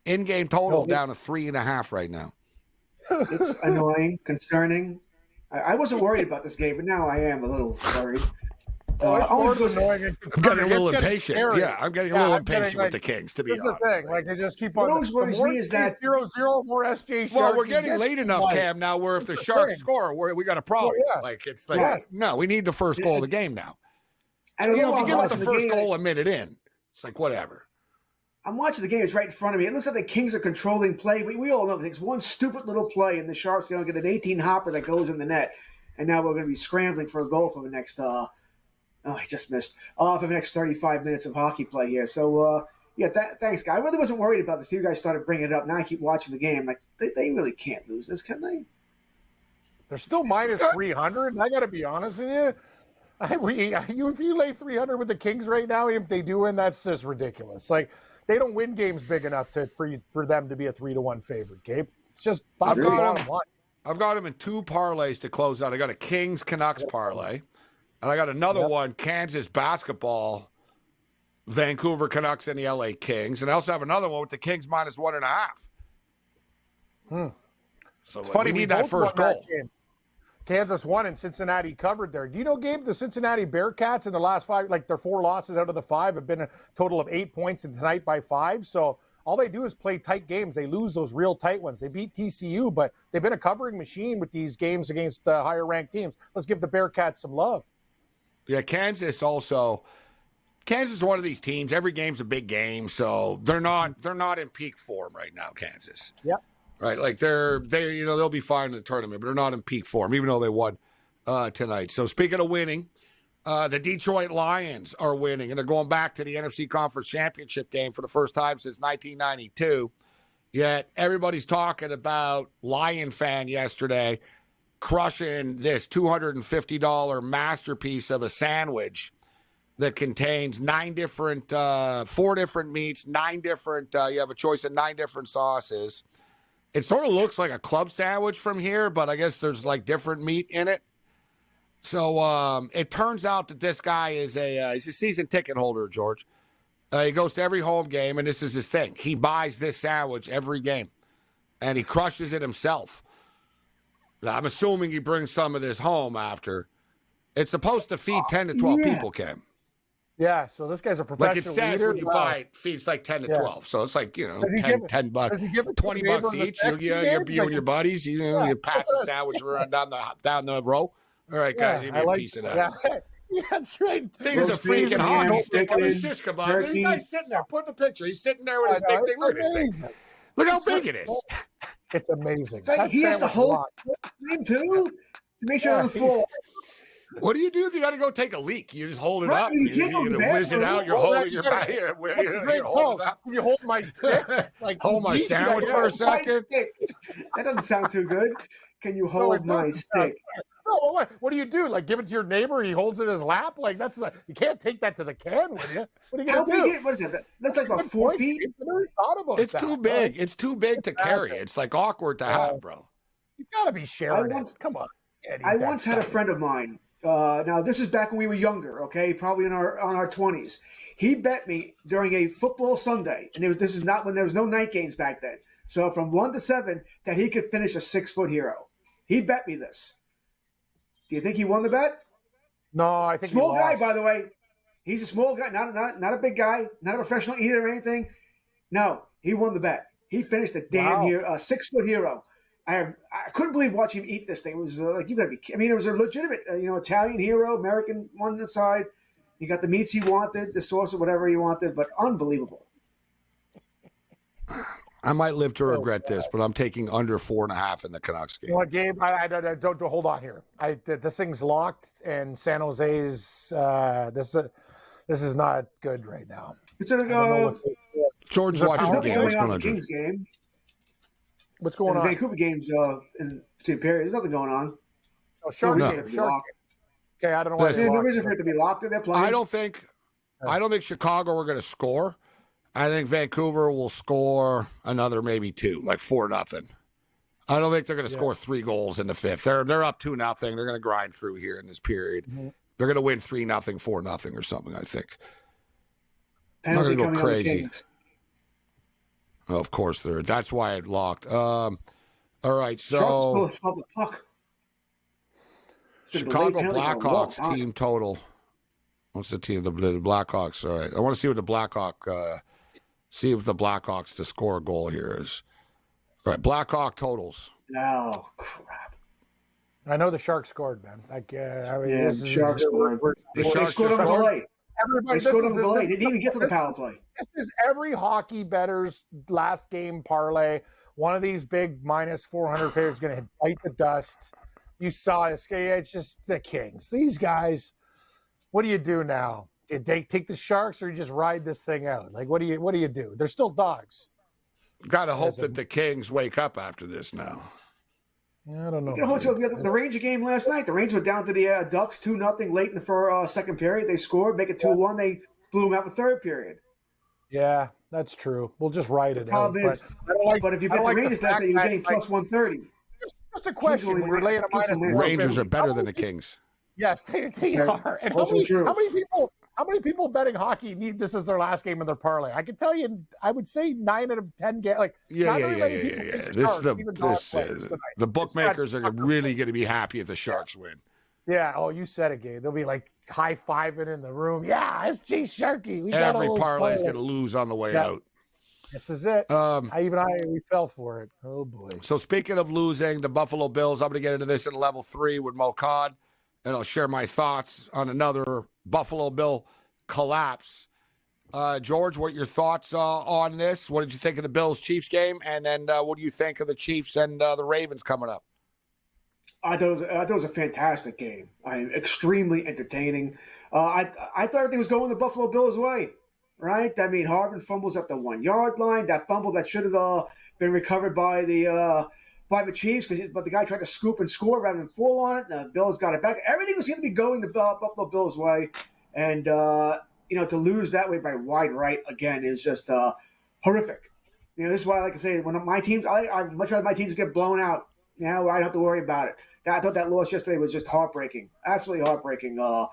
In-game total down to 3.5 right now. It's annoying, concerning. I wasn't worried about this game, but now I am a little worried. It's more annoying and I'm getting a little impatient. Scary. Yeah, I'm getting a little impatient with the Kings, to be honest. This is the thing. Like, they just keep on. What always worries me is that 0-0, more SJ Sharks. Well, we're getting late enough, Cam, now where if the Sharks score, we got a problem. Like, it's like, no, we need the first goal of the game now. I don't know. If you give up the first goal a minute in, it's like, whatever. I'm watching the game. It's right in front of me. It looks like the Kings are controlling play. We all know it's one stupid little play, and the Sharks are going to get an 18-hopper that goes in the net. And now we're going to be scrambling for a goal for the next I just missed. For the next 35 minutes of hockey play here. So, thanks, guy. I really wasn't worried about this. You guys started bringing it up. Now I keep watching the game. Like, they really can't lose this, can they? They're still minus 300. I got to be honest with you. If you lay 300 with the Kings right now, if they do win, that's just ridiculous. Like, they don't win games big enough for them to be a 3-1 favorite, Gabe. It's just bottom line. I've got them in 2 parlays to close out. I got a Kings-Canucks parlay. And I got another one, Kansas basketball, Vancouver Canucks and the LA Kings. And I also have another one with the Kings minus 1.5. So it's funny, we need that first goal. Kansas won and Cincinnati covered there. Do you know, Gabe, the Cincinnati Bearcats in the last 5, like their 4 losses out of the 5 have been a total of 8 points, and tonight by 5. So all they do is play tight games. They lose those real tight ones. They beat TCU, but they've been a covering machine with these games against higher-ranked teams. Let's give the Bearcats some love. Yeah, Kansas is one of these teams. Every game's a big game, so they're not in peak form right now, Kansas. Yep. Right, like they'll be fine in the tournament, but they're not in peak form, even though they won tonight. So speaking of winning, the Detroit Lions are winning, and they're going back to the NFC Conference Championship game for the first time since 1992. Yet everybody's talking about Lion fan yesterday crushing this $250 masterpiece of a sandwich that contains 4 different meats, 9 different, you have a choice of 9 different sauces. It sort of looks like a club sandwich from here, but I guess there's like different meat in it. So it turns out that this guy is he's a season ticket holder, George. He goes to every home game, and this is his thing. He buys this sandwich every game, and he crushes it himself. I'm assuming he brings some of this home after. It's supposed to feed 10 to 12 people, Cam. Yeah, so this guy's a professional Like it says leader. when you buy it, feeds like 10 to 12. So it's like, you know, Does he 10 bucks, does he give it to 20 the neighbor bucks in the each. section, You Gabe? and your buddies, you know, Yeah, you pass the sandwich around down the row. All right, guys, give me a piece of that. Yeah. Yeah, that's right. Thing's a Roast beef, freaking ham, hockey stick. Look at his chicken, shish kebab. The turkey. guy's sitting there. Put the picture. He's sitting there with his I know, big thing. it's Look at this thing. amazing. Look how big it is. It's amazing. So That he has to sandwich hold rock. him too to make sure it doesn't he's- fall. What do you do if you got to go take a leak? You just hold it Right, up. you You're can't go to going the to whiz it bathroom. out. You're Hold holding that your together. back here. That's a You're great holding call. it up. Can you hold my stick? Like, Hold my sandwich for a second. Stick. That doesn't sound too good. Can you No, hold it my doesn't sound stick? fair. No, what do you do? Like, give it to your neighbor? He holds it in his lap? Like, you can't take that to the can with you. What are you How going to big do? is what is it? That's like about Good 4 point, feet. Gabe. I never thought about It's that. too big. It's too big to carry. It's like awkward to have, bro. He's got to be sharing once- it. Come on. Can't eat I that once had a stuff. friend of mine. Now this is back when we were younger, okay, probably in our 20s. He bet me during a football Sunday, and this is not when there was no night games back then. So from 1 to 7, that he could finish a 6-foot hero. He bet me this. Do you think he won the bet? No, I think Small he guy, lost. by the way. He's a small guy, not a big guy, not a professional eater or anything. No, he won the bet. He finished a damn Wow. 6-foot hero. I couldn't believe watching him eat this thing. It was like, you got to be. I mean, it was a legitimate, Italian hero, American one on the side. He got the meats he wanted, the sauce or whatever he wanted, but unbelievable. I might live to regret this, but I'm taking under 4.5 in the Canucks game. You know what, Gabe? I don't hold on here. This thing's locked, and San Jose's this is not good right now. It's going to I don't know go. what's- George There's watching the Nothing game. What's going going on on, in the George? Kings game. What's going The on? Vancouver games in two periods. There's nothing going on. Oh, Shark. No Game, reason to be Shark. locked. Okay, I don't know why There's they no locked reason it. for it to be locked. They're playing. I don't think Chicago are going to score. I think Vancouver will score another maybe 2, like 4-0. I don't think they're going to score 3 goals in the fifth. They're up 2-0. They're going to grind through here in this period. Mm-hmm. They're going to win 3-0, 4-0 or something, I think. Penalty not gonna go coming on the crazy. Kings. Oh, of course, that's why it locked. All right, Sharks so stop the puck. It's been Chicago delayed penalty for a long Blackhawks time. team total. What's the team? The Blackhawks. All right, I want to see what the see if the Blackhawks to score a goal here is. All right, Blackhawk totals. Oh, crap. I know the Sharks scored, man. Like, I mean, Yeah, this the is- Sharks scored. The They Sharks scored just on the scored? delay. Everybody, They scored on the this delay. is- They didn't even get to the power play. This is every hockey bettor's last game parlay. One of these big minus 400 favorites going to bite the dust. You saw this. It's just the Kings. These guys, what do you do now? Do they take the Sharks or you just ride this thing out? Like, what do you do? They're still dogs. Got to hope that the Kings wake up after this now. I don't know. You know, the Ranger game last night. The Rangers were down to the Ducks 2-0 late in the second period. They scored, make it 2-1. They blew them out the third period. Yeah, that's true. We'll just ride it out. Problem is, I don't like, but if you I bet don't the like Rangers the last fact night, you're that, getting plus 130. Just a question. Usually When you're laying a minus the 450. Rangers are better than the Kings. Yes, they Yeah, are. And also true. how many people betting hockey need this as their last game of their parlay? I can tell you, I would say 9 out of 10 games. Like, Yeah. not very many people pick the Sharks, even dog players tonight. The bookmakers It's are not- really going to be happy if the Sharks win. Yeah. Oh, you said it, Gabe. They'll be like high fiving in the room. Yeah, SG Sharky. We got a Every little parlay is spoiled. going to lose on the way Yeah. out. This is it. We fell for it. Oh boy. So speaking of losing, the Buffalo Bills, I'm going to get into this in level 3 with Mo Cod, and I'll share my thoughts on another Buffalo Bill collapse. George, what are your thoughts on this? What did you think of the Bills-Chiefs game? And then what do you think of the Chiefs and the Ravens coming up? I thought it was a fantastic game. Extremely entertaining. I thought everything was going the Buffalo Bills' way, right? I mean, Harvin fumbles at the 1-yard line. That fumble that should have been recovered by the Chiefs, but the guy tried to scoop and score rather than fall on it. The Bills got it back. Everything seemed to be going the Buffalo Bills' way, and to lose that way by wide right again is just horrific. This is why I like to say when my teams, I much rather my teams get blown out. Now I don't have to worry about it. I thought that loss yesterday was just heartbreaking, absolutely heartbreaking. But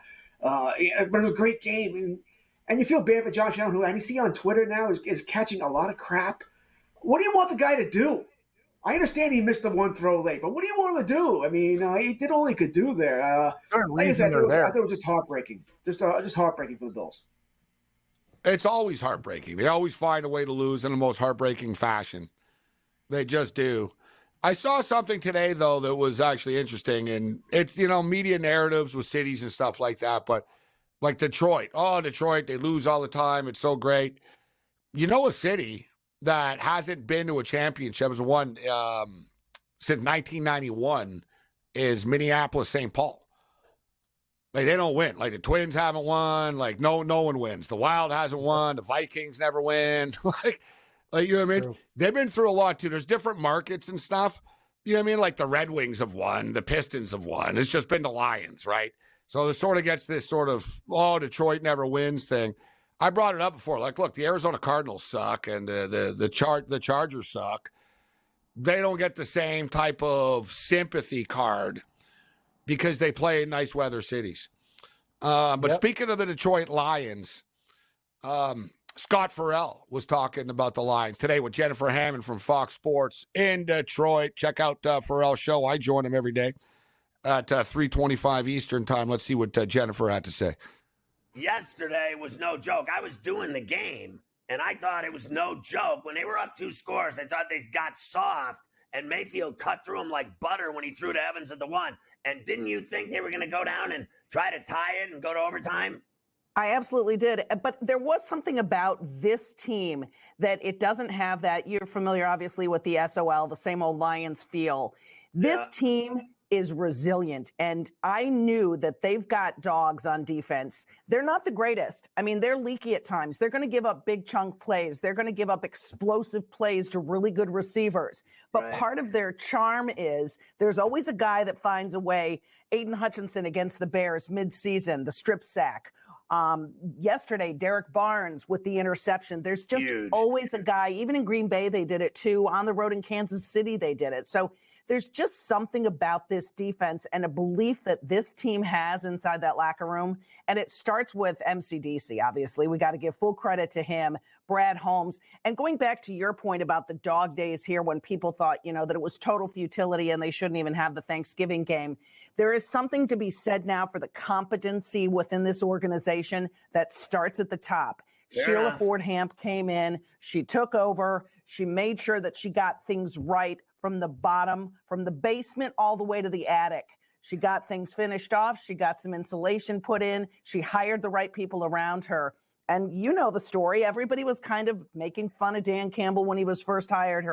it was a great game, and you feel bad for Josh Allen, who I see on Twitter now is catching a lot of crap. What do you want the guy to do? I understand he missed the one throw late, but what do you want him to do? I mean, he did all he could do there. Like I said, I thought it was just heartbreaking, just heartbreaking for the Bills. It's always heartbreaking. They always find a way to lose in the most heartbreaking fashion. They just do. I saw something today, though, that was actually interesting. And it's, media narratives with cities and stuff like that. But like Detroit. Oh, Detroit, they lose all the time. It's so great. A city that hasn't been to a championship, has won since 1991, is Minneapolis, St. Paul. Like, they don't win. Like, the Twins haven't won. Like, no one wins. The Wild hasn't won. The Vikings never win. like, you know what I mean? They've been through a lot, too. There's different markets and stuff. You know what I mean? Like, the Red Wings have won. The Pistons have won. It's just been the Lions, right? So it sort of gets this sort of, Detroit never wins thing. I brought it up before. Like, look, the Arizona Cardinals suck, and the Chargers suck. They don't get the same type of sympathy card because they play in nice weather cities. But speaking of the Detroit Lions, Scott Farrell was talking about the Lions today with Jennifer Hammond from Fox Sports in Detroit. Check out Farrell's show. I join him every day at 3:25 Eastern time. Let's see what Jennifer had to say. Yesterday was no joke. I was doing the game, and I thought it was no joke. When they were up 2 scores, I thought they got soft, and Mayfield cut through them like butter when he threw to Evans at the 1. And didn't you think they were going to go down and try to tie it and go to overtime? I absolutely did. But there was something about this team that it doesn't have that. You're familiar, obviously, with the SOL, the same old Lions feel. This team is resilient, and I knew that they've got dogs on defense. They're not the greatest. I mean, they're leaky at times. They're going to give up big chunk plays. They're going to give up explosive plays to really good receivers. But part of their charm is there's always a guy that finds a way. Aiden Hutchinson against the Bears midseason, the strip sack. Yesterday, Derek Barnes with the interception. There's just always a guy. Even in Green Bay, they did it too. On the road in Kansas City, they did it. So there's just something about this defense and a belief that this team has inside that locker room. And it starts with MCDC, obviously. We got to give full credit to him, Brad Holmes. And going back to your point about the dog days here when people thought, that it was total futility and they shouldn't even have the Thanksgiving game. There is something to be said now for the competency within this organization that starts at the top. Sheila Ford-Hamp came in. She took over. She made sure that she got things right from the bottom, from the basement all the way to the attic. She got things finished off. She got some insulation put in. She hired the right people around her. And you know the story. Everybody was kind of making fun of Dan Campbell when he was first hired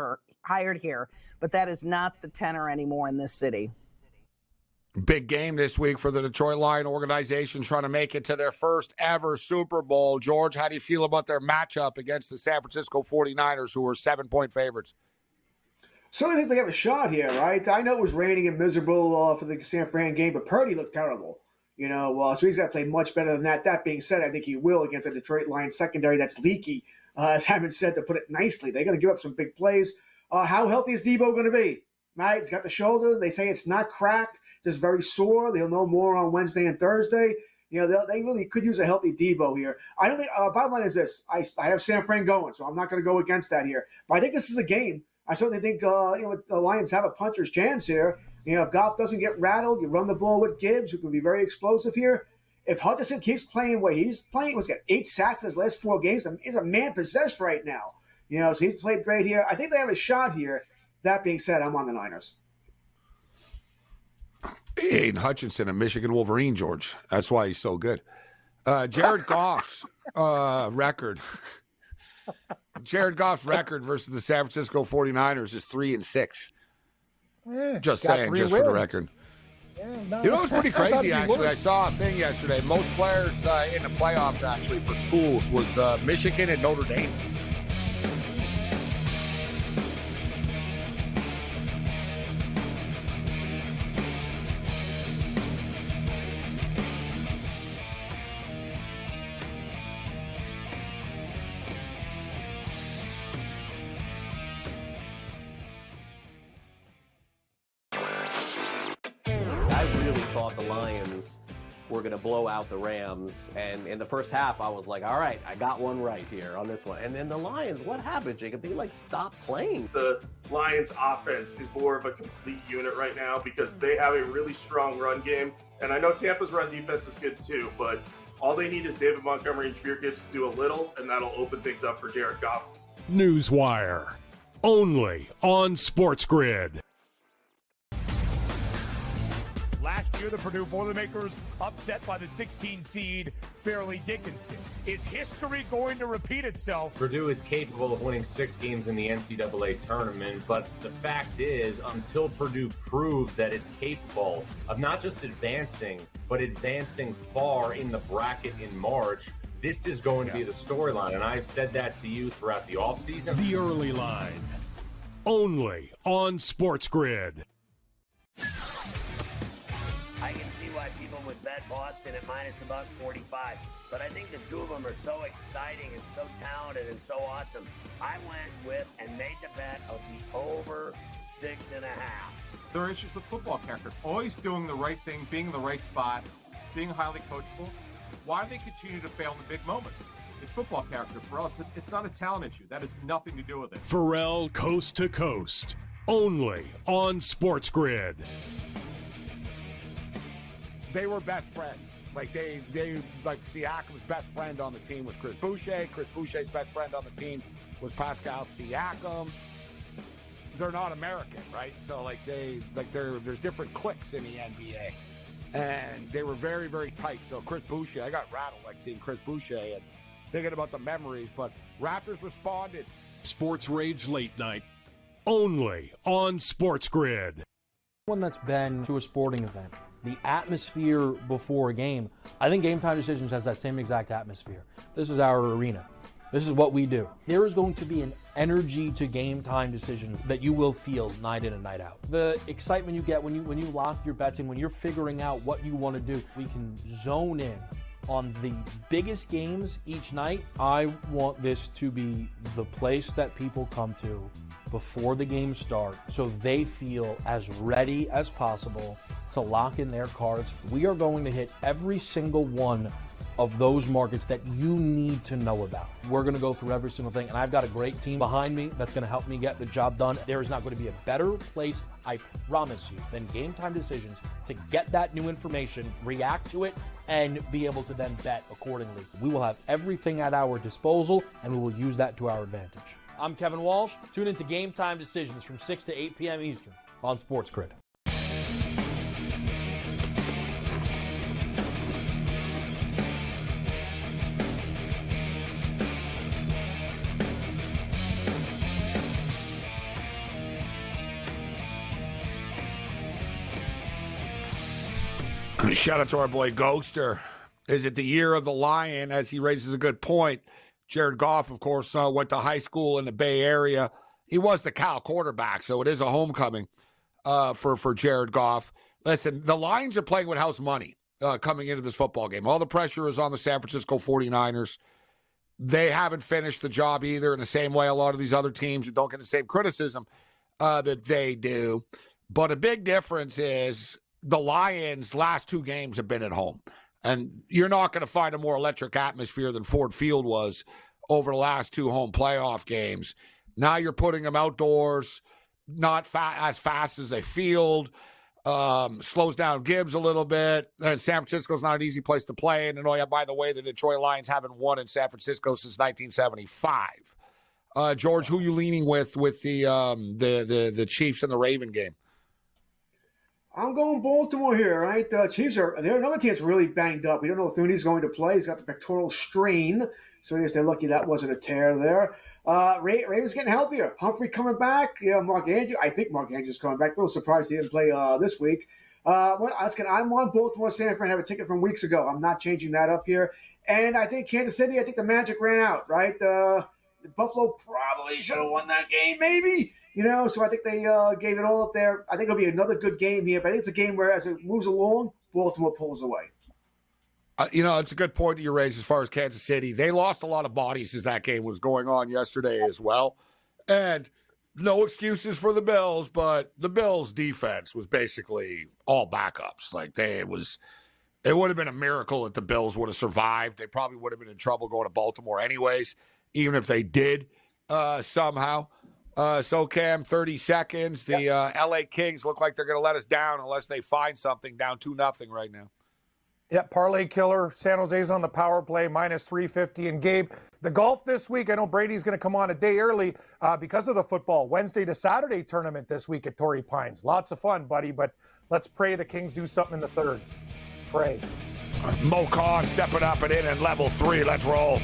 here. But that is not the tenor anymore in this city. Big game this week for the Detroit Lion organization, trying to make it to their first ever Super Bowl. George, how do you feel about their matchup against the San Francisco 49ers, who are 7-point favorites? So I think they have a shot here, right? I know it was raining and miserable for the San Fran game, but Purdy looked terrible. So he's got to play much better than that. That being said, I think he will against the Detroit Lions secondary that's leaky. As Hammond said, to put it nicely, they're going to give up some big plays. How healthy is Debo going to be? Right? He's got the shoulder. They say it's not cracked, just very sore. They'll know more on Wednesday and Thursday. They really could use a healthy Debo here. I don't think. Bottom line is this: I have San Fran going, so I'm not going to go against that here. But I think this is a game. I certainly think the Lions have a puncher's chance here. If Goff doesn't get rattled, you run the ball with Gibbs, who can be very explosive here. If Hutchinson keeps playing the way he's playing, he's got 8 sacks in his last 4 games. He's a man possessed right now. So he's played great here. I think they have a shot here. That being said, I'm on the Niners. Aiden Hutchinson, a Michigan Wolverine, George. That's why he's so good. Jared Goff's record. Jared Goff's record versus the San Francisco 49ers is 3-6. Just saying, just for the record. It's pretty crazy, actually. I saw a thing yesterday. Most players in the playoffs, actually, for schools was Michigan and Notre Dame. The Lions were going to blow out the Rams, and in the first half I was like, all right, I got one right here on this one. And then the Lions, what happened, Jacob? They stopped playing. The Lions offense is more of a complete unit right now because they have a really strong run game, and I know Tampa's run defense is good too, but all they need is David Montgomery and Jameer Gibbs to do a little, and that'll open things up for Jared Goff. Newswire, only on SportsGrid. Last year, the Purdue Boilermakers upset by the 16 seed Fairleigh Dickinson. Is history going to repeat itself? Purdue is capable of winning 6 games in the NCAA tournament, but the fact is, until Purdue proves that it's capable of not just advancing, but advancing far in the bracket in March, this is going to be the storyline. And I've said that to you throughout the offseason. The Early Line, only on SportsGrid. I can see why people would bet Boston at minus about 45, but I think the two of them are so exciting and so talented and so awesome. I went with and made the bet of the over 6.5. There are issues with football character. Always doing the right thing, being in the right spot, being highly coachable. Why do they continue to fail in the big moments? It's football character, Pharrell. It's not a talent issue. That has nothing to do with it. Pharrell Coast to Coast, only on SportsGrid. They were best friends. Like Siakam's best friend on the team was Chris Boucher. Chris Boucher's best friend on the team was Pascal Siakam. They're not American, right? So there's different cliques in the NBA. And they were very, very tight. So Chris Boucher, I got rattled seeing Chris Boucher and thinking about the memories, but Raptors responded. SportsRage Late Night, only on SportsGrid. One that's been to a sporting event, the atmosphere before a game, I think Game Time Decisions has that same exact atmosphere. This is our arena. This is what we do. There is going to be an energy to Game Time Decisions that you will feel night in and night out. The excitement you get when you lock your bets in, when you're figuring out what you want to do, we can zone in on the biggest games each night. I want this to be the place that people come to before the games start so they feel as ready as possible to lock in their cards. We are going to hit every single one of those markets that you need to know about. We're going to go through every single thing, and I've got a great team behind me that's going to help me get the job done. There is not going to be a better place, I promise you, than Game Time Decisions to get that new information, react to it, and be able to then bet accordingly. We will have everything at our disposal, and we will use that to our advantage. I'm Kevin Walsh. Tune into Game Time Decisions from 6 to 8 p.m. Eastern on SportsGrid. Shout out to our boy Ghoster. Is it the year of the Lion? As he raises a good point. Jared Goff, of course, went to high school in the Bay Area. He was the Cal quarterback, so it is a homecoming for Jared Goff. Listen, the Lions are playing with house money coming into this football game. All the pressure is on the San Francisco 49ers. They haven't finished the job either in the same way a lot of these other teams who don't get the same criticism that they do. But a big difference is the Lions' last 2 games have been at home. And you're not going to find a more electric atmosphere than Ford Field was over the last 2 home playoff games. Now you're putting them outdoors, not as fast as a field, slows down Gibbs a little bit. And San Francisco's not an easy place to play. And oh yeah, by the way, the Detroit Lions haven't won in San Francisco since 1975. George, who are you leaning with the Chiefs and the Raven game? I'm going Baltimore here, right? Chiefs they're another team that's really banged up. We don't know if Thuney's going to play. He's got the pectoral strain, so I guess they're lucky that wasn't a tear there. Ravens getting healthier. Humphrey coming back. Yeah, Mark Andrews. I think Mark Andrews is coming back. A little surprised he didn't play this week. I'm on Baltimore. San Fran. I have a ticket from weeks ago. I'm not changing that up here. And I think Kansas City. I think the magic ran out. Right. Buffalo probably should have won that game. Maybe. So I think they gave it all up there. I think it'll be another good game here, but I think it's a game where as it moves along, Baltimore pulls away. It's a good point that you raised as far as Kansas City. They lost a lot of bodies as that game was going on yesterday as well. And no excuses for the Bills, but the Bills' defense was basically all backups. It would have been a miracle if the Bills would have survived. They probably would have been in trouble going to Baltimore anyways, even if they did somehow. So, Cam, 30 seconds. The L.A. Kings look like they're going to let us down unless they find something, down 2-0 right now. Yeah, parlay killer. San Jose's on the power play, minus 350. And Gabe, the golf this week, I know Brady's going to come on a day early because of the football. Wednesday to Saturday tournament this week at Torrey Pines. Lots of fun, buddy, but let's pray the Kings do something in the third. Pray. Mo Khan stepping up and in level 3. Let's roll.